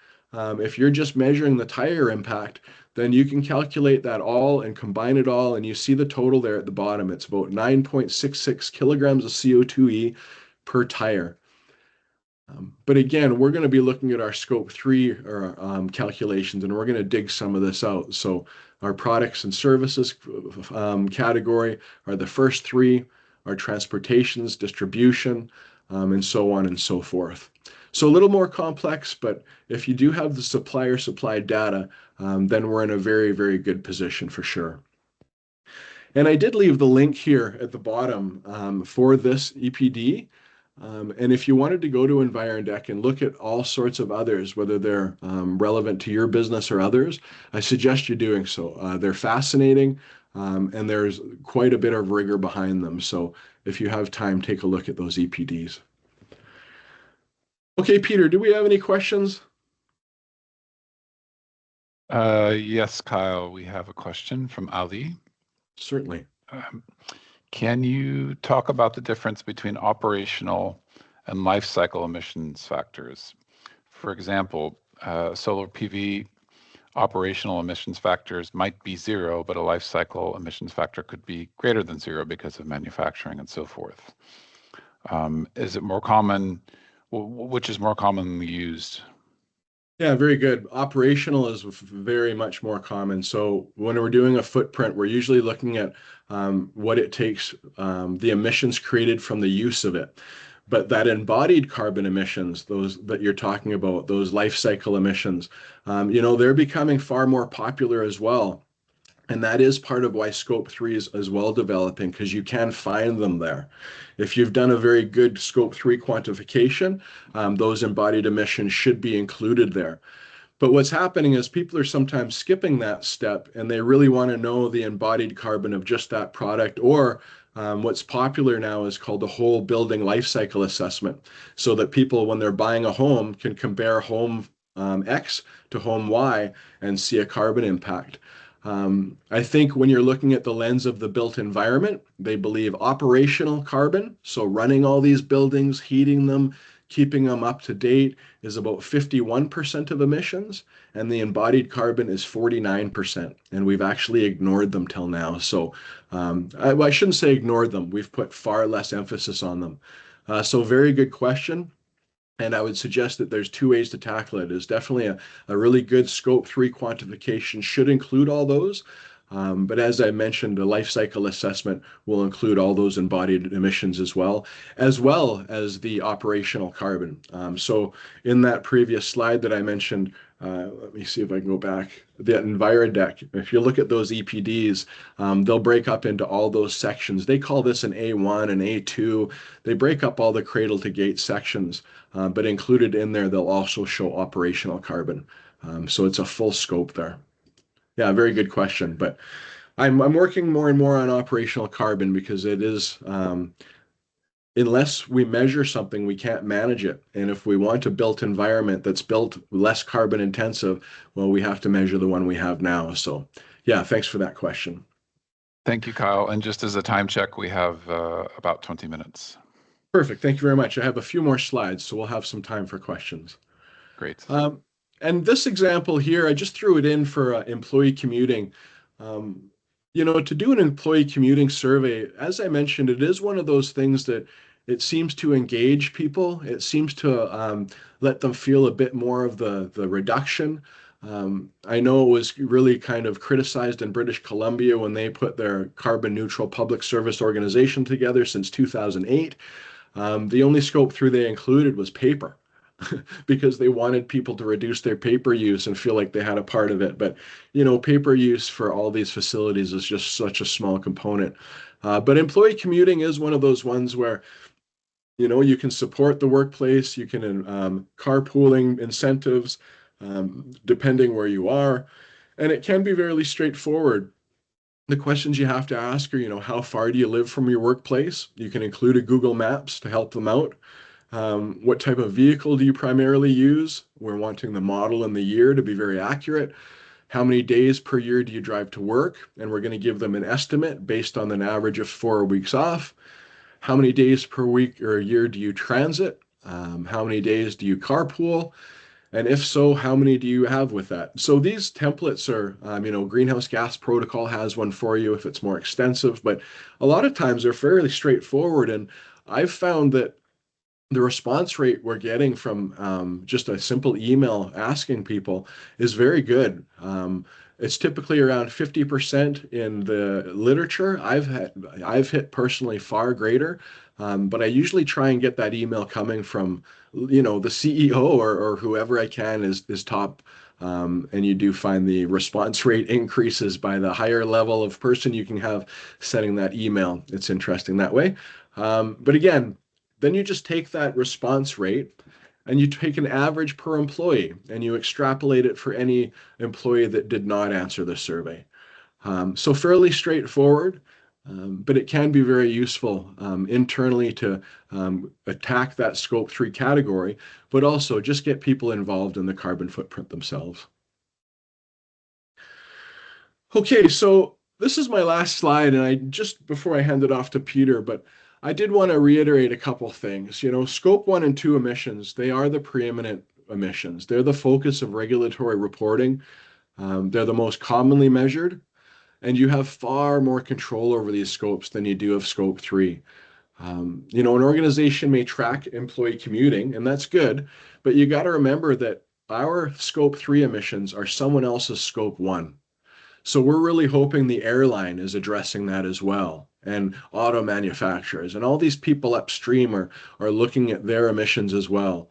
if you're just measuring the tire impact, then you can calculate that all and combine it all, and you see the total there at the bottom. It's about 9.66 kilograms of CO2e per tire. But again, we're going to be looking at our Scope 3 calculations, and we're going to dig some of this out. So our products and services category are the first 3, our transportations, distribution, and so on and so forth. So a little more complex, but if you do have the supplier supplied data, then we're in a very, very good position for sure. And I did leave the link here at the bottom for this EPD. And if you wanted to go to Environdec and look at all sorts of others, whether they're relevant to your business or others, I suggest you doing so. They're fascinating, and there's quite a bit of rigor behind them. So if you have time, take a look at those EPDs. Okay, Peter, do we have any questions? Yes, Kyle, we have a question from Ali. Certainly. Can you talk about the difference between operational and life cycle emissions factors? For example, solar PV operational emissions factors might be 0, but a life cycle emissions factor could be greater than 0 because of manufacturing and so forth. Is it more common? Which is more commonly used? Yeah, very good. Operational is very much more common. So when we're doing a footprint, we're usually looking at what it takes, the emissions created from the use of it. But that embodied carbon emissions, those that you're talking about, those life cycle emissions, they're becoming far more popular as well. And that is part of why Scope 3 is as well developing, because you can find them there. If you've done a very good Scope 3 quantification, those embodied emissions should be included there. But what's happening is people are sometimes skipping that step, and they really want to know the embodied carbon of just that product, or what's popular now is called the whole building life cycle assessment, so that people, when they're buying a home, can compare home X to home Y and see a carbon impact. I think when you're looking at the lens of the built environment, they believe operational carbon, so running all these buildings, heating them, keeping them up to date, is about 51% of emissions, and the embodied carbon is 49%, and we've actually ignored them till now. So I shouldn't say ignored them, we've put far less emphasis on them. So very good question. And I would suggest that there's 2 ways to tackle it. Is definitely a really good Scope 3 quantification should include all those. But as I mentioned, the life cycle assessment will include all those embodied emissions as well as the operational carbon. So in that previous slide that I mentioned, let me see if I can go back, the EnviroDeck, if you look at those EPDs, they'll break up into all those sections. They call this an A1 and A2. They break up all the cradle to gate sections, but included in there, they'll also show operational carbon. So it's a full scope there. Yeah, very good question. But I'm working more and more on operational carbon because it is, unless we measure something, we can't manage it. And if we want a built environment that's built less carbon intensive, well, we have to measure the one we have now. So yeah, thanks for that question. Thank you, Kyle. And just as a time check, we have about 20 minutes. Perfect. Thank you very much. I have a few more slides, so we'll have some time for questions. Great. And this example here, I just threw it in for employee commuting. You know, to do an employee commuting survey, as I mentioned, it is one of those things that it seems to engage people. It seems to let them feel a bit more of the reduction. I know it was really kind of criticized in British Columbia when they put their carbon neutral public service organization together since 2008. The only scope 3 they included was paper. Because they wanted people to reduce their paper use and feel like they had a part of it. But, you know, paper use for all these facilities is just such a small component. But employee commuting is one of those ones where, you know, you can support the workplace, you can carpooling incentives, depending where you are. And it can be fairly straightforward. The questions you have to ask are, you know, how far do you live from your workplace? You can include a Google Maps to help them out. What type of vehicle do you primarily use? We're wanting the model and the year to be very accurate. How many days per year do you drive to work? And we're going to give them an estimate based on an average of 4 weeks off. How many days per week or year do you transit? How many days do you carpool? And if so, how many do you have with that? So these templates are, you know, Greenhouse Gas Protocol has one for you if it's more extensive, but a lot of times they're fairly straightforward. And I've found that the response rate we're getting from just a simple email asking people is very good. It's typically around 50% in the literature. I've hit personally far greater, but I usually try and get that email coming from, you know, the CEO or whoever I can is top. And you do find the response rate increases by the higher level of person you can have sending that email. It's interesting that way. But again, then you just take that response rate and you take an average per employee and you extrapolate it for any employee that did not answer the survey. So fairly straightforward, but it can be very useful internally to attack that scope 3 category, but also just get people involved in the carbon footprint themselves. Okay, so this is my last slide, and I just before I hand it off to Peter, but I did want to reiterate a couple things. You know, scope 1 and 2 emissions, they are the preeminent emissions. They're the focus of regulatory reporting. They're the most commonly measured, and you have far more control over these scopes than you do of scope 3. You know, an organization may track employee commuting, and that's good, but you got to remember that our scope 3 emissions are someone else's scope 1. So we're really hoping the airline is addressing that as well, and auto manufacturers, and all these people upstream are looking at their emissions as well.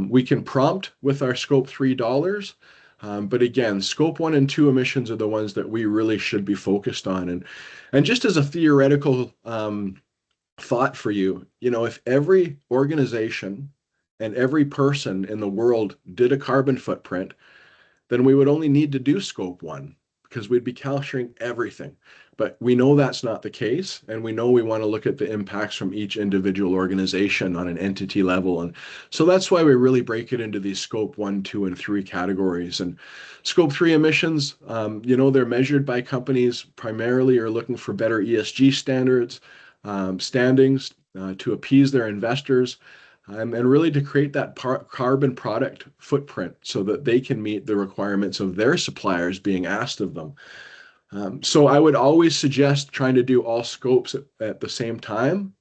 We can prompt with our scope 3 dollars, but again, scope 1 and 2 emissions are the ones that we really should be focused on. And just as a theoretical thought for you, you know, if every organization and every person in the world did a carbon footprint, then we would only need to do scope 1 because we'd be capturing everything. But we know that's not the case, and we know we want to look at the impacts from each individual organization on an entity level. And so that's why we really break it into these scope 1, 2, and 3 categories. And scope 3 emissions, you know, they're measured by companies primarily are looking for better ESG standards, standings to appease their investors. And really to create that carbon product footprint so that they can meet the requirements of their suppliers being asked of them. So I would always suggest trying to do all scopes at the same time.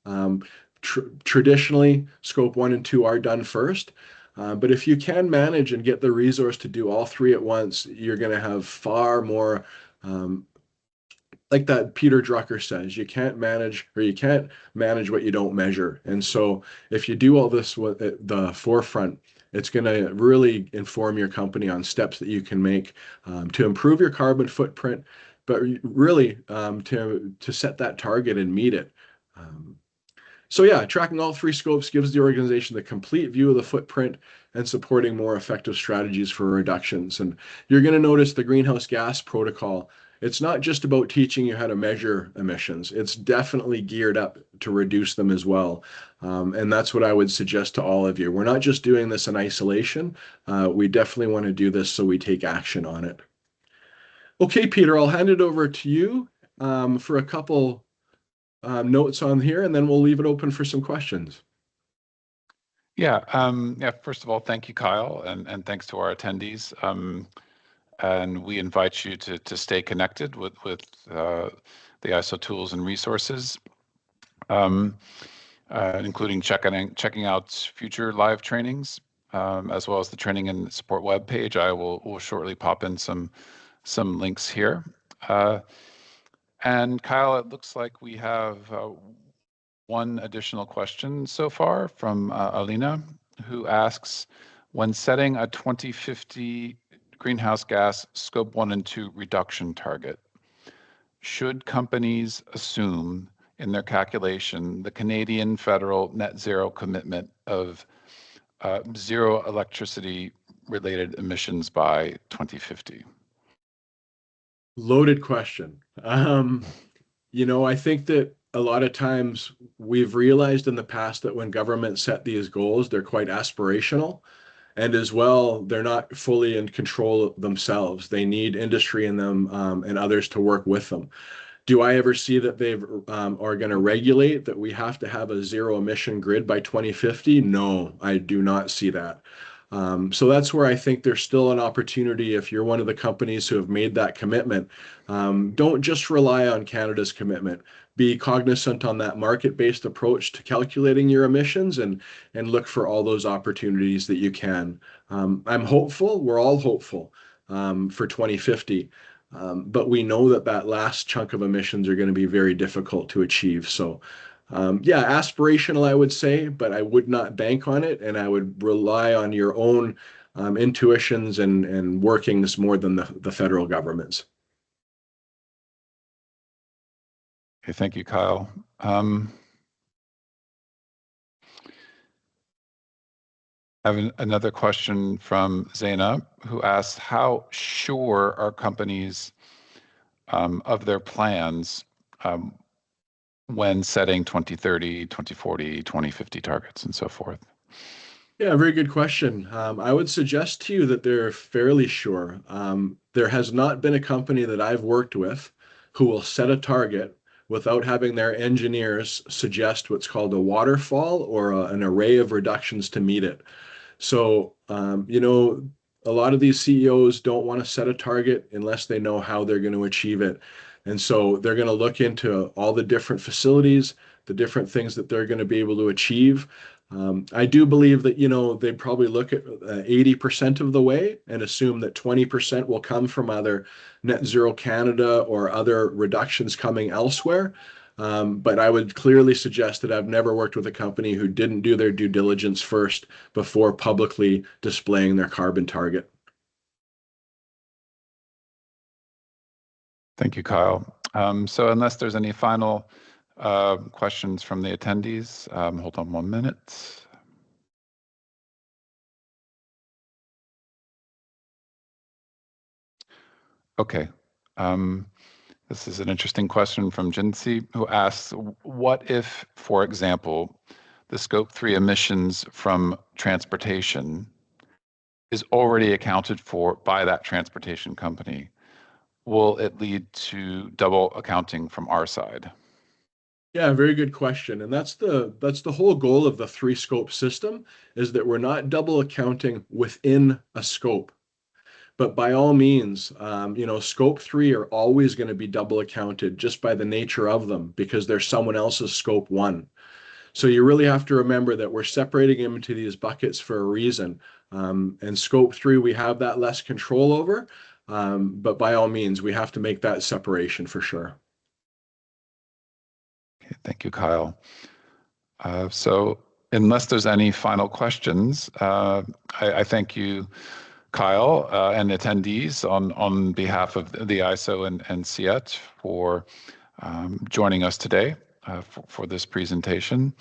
Traditionally, scope 1 and 2 are done first. But if you can manage and get the resource to do all 3 at once, you're going to have far more like that Peter Drucker says, you can't manage what you don't measure. And so if you do all this with the forefront, it's going to really inform your company on steps that you can make to improve your carbon footprint, but really to set that target and meet it. So yeah, tracking all three scopes gives the organization the complete view of the footprint and supporting more effective strategies for reductions. And you're going to notice the greenhouse gas protocol. It's not just about teaching you how to measure emissions. It's definitely geared up to reduce them as well. And that's what I would suggest to all of you. We're not just doing this in isolation. We definitely want to do this so we take action on it. Okay, Peter, I'll hand it over to you for a couple notes on here, and then we'll leave it open for some questions. Yeah. First of all, thank you, Kyle, and thanks to our attendees. And we invite you to stay connected with the ISO tools and resources, including checking out future live trainings, as well as the training and support web page. I will shortly pop in some links here. And Kyle, it looks like we have one additional question so far from Alina, who asks, when setting a 2050 greenhouse gas scope 1 and 2 reduction target, should companies assume in their calculation the Canadian federal net zero commitment of zero electricity related emissions by 2050? Loaded question. I think that a lot of times we've realized in the past that when governments set these goals, they're quite aspirational. And as well, they're not fully in control themselves. They need industry in them and others to work with them. Do I ever see that they are going to regulate that we have to have a zero emission grid by 2050? No, I do not see that. So that's where I think there's still an opportunity if you're one of the companies who have made that commitment. Don't just rely on Canada's commitment. Be cognizant on that market-based approach to calculating your emissions and look for all those opportunities that you can. I'm hopeful, we're all hopeful for 2050. But we know that last chunk of emissions are going to be very difficult to achieve. So yeah, aspirational, I would say, but I would not bank on it, and I would rely on your own intuitions and workings more than the federal government's. Okay, thank you, Kyle. I have another question from Zaina, who asks, how sure are companies of their plans when setting 2030, 2040, 2050 targets and so forth? Yeah, very good question. I would suggest to you that they're fairly sure. There has not been a company that I've worked with who will set a target without having their engineers suggest what's called a waterfall or an array of reductions to meet it. So, a lot of these CEOs don't want to set a target unless they know how they're going to achieve it. And so they're going to look into all the different facilities, the different things that they're going to be able to achieve. I do believe that, they probably look at 80% of the way and assume that 20% will come from either Net Zero Canada or other reductions coming elsewhere. But I would clearly suggest that I've never worked with a company who didn't do their due diligence first before publicly displaying their carbon target. Thank you, Kyle. So unless there's any final questions from the attendees, hold on 1 minute. Okay. This is an interesting question from Jinsi, who asks, what if, for example, the Scope 3 emissions from transportation is already accounted for by that transportation company? Will it lead to double accounting from our side? Yeah, very good question. And that's the whole goal of the 3-scope system, is that we're not double accounting within a scope. But by all means, scope 3 are always going to be double accounted just by the nature of them because they're someone else's scope 1. So you really have to remember that we're separating them into these buckets for a reason. And scope 3, we have that less control over. But by all means, we have to make that separation for sure. Thank you, Kyle. So unless there's any final questions, I thank you, Kyle, and attendees on behalf of the ISO and CIET for joining us today for this presentation.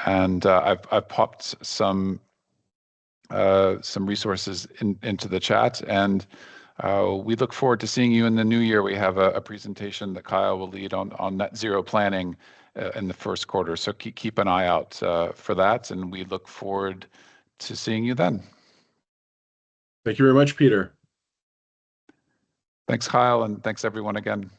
And I've popped some resources into the chat, and we look forward to seeing you in the new year. We have a presentation that Kyle will lead on net zero planning in the first quarter. So keep an eye out for that, and we look forward to seeing you then. Thank you very much, Peter. Thanks, Kyle, and thanks everyone again.